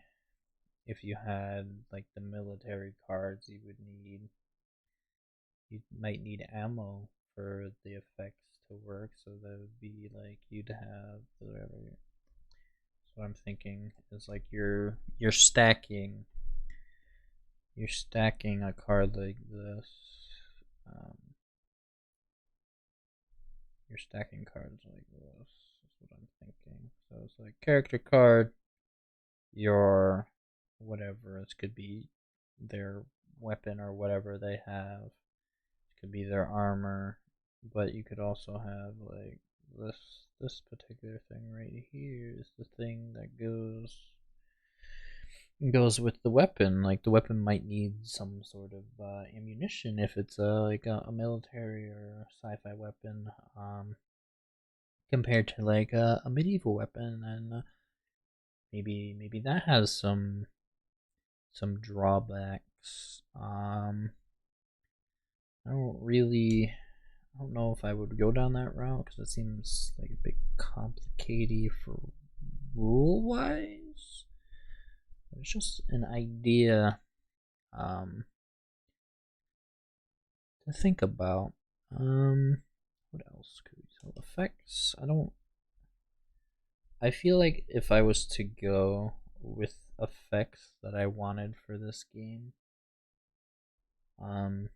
if you had like the military cards, you might need ammo for the effects to work, so that would be like you'd have whatever. So what I'm thinking is like you're stacking a card like this. Um, you're stacking cards like this. That's what I'm thinking. So it's like character card, your whatever. It could be their weapon or whatever they have. It could be their armor. but you could also have like this particular thing right here is the thing that goes with the weapon. Like the weapon might need some sort of ammunition if it's like a military or sci-fi weapon, compared to like a medieval weapon, and maybe that has some drawbacks. I don't know if I would go down that route because it seems like a bit complicated for rule wise. It's just an idea to think about. What else could we tell? Effects? I feel like if I was to go with effects that I wanted for this game, I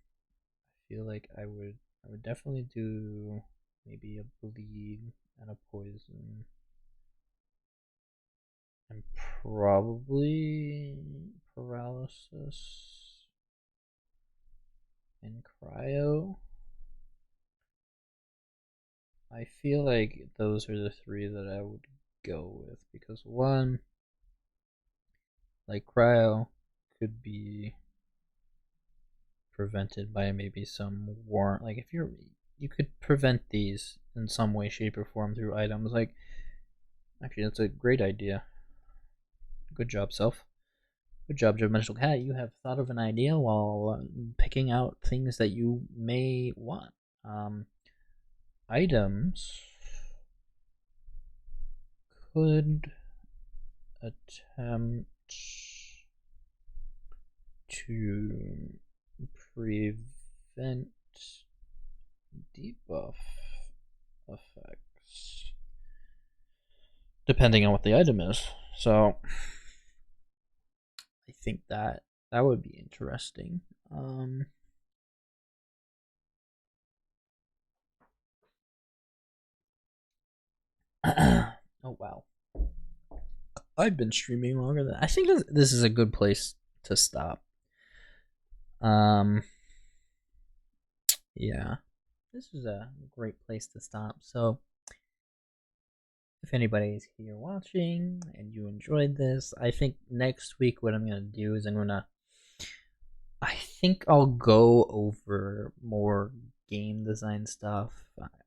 feel like I would definitely do maybe a bleed and a poison, and probably paralysis and cryo. I feel like those are the three that I would go with because one, like cryo, could be prevented by maybe some warrant. Like if you could prevent these in some way, shape, or form through items. Like actually, that's a great idea. Good job, self. Good job, Judgmental Cat. You have thought of an idea while picking out things that you may want. Items could attempt to prevent debuff effects depending on what the item is. So I think that would be interesting. Oh wow, I've been streaming longer than I think. This is a good place to stop. Yeah, this is a great place to stop. So if anybody's here watching and you enjoyed this, I think next week what I'm gonna do is I think I'll go over more game design stuff.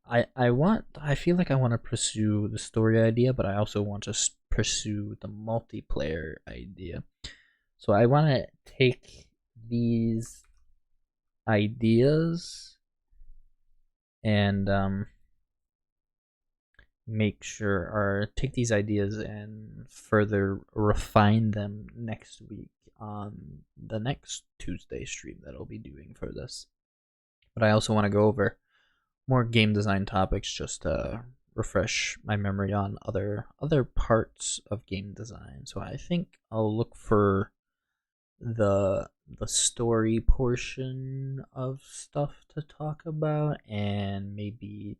I feel like I want to pursue the story idea, but I also want to pursue the multiplayer idea. So I want to take these ideas and make sure or take these ideas and further refine them next week on the next Tuesday stream that I'll be doing for this. But I also want to go over more game design topics just to refresh my memory on other parts of game design. So I think I'll look for the story portion of stuff to talk about, and maybe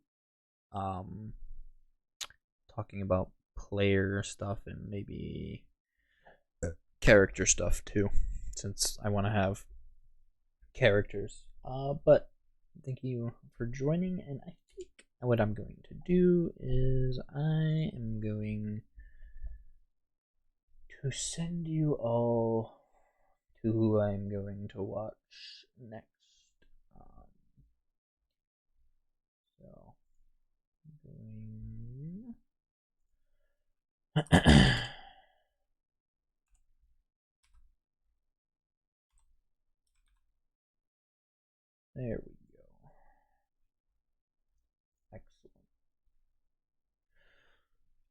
talking about player stuff and maybe character stuff too, since I want to have characters. But thank you for joining, and I think what I'm going to do is I am going to send you all to who I'm going to watch next. So there we go.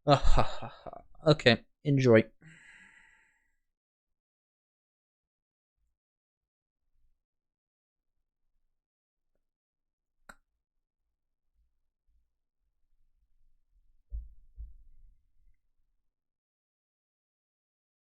Excellent. Okay, enjoy.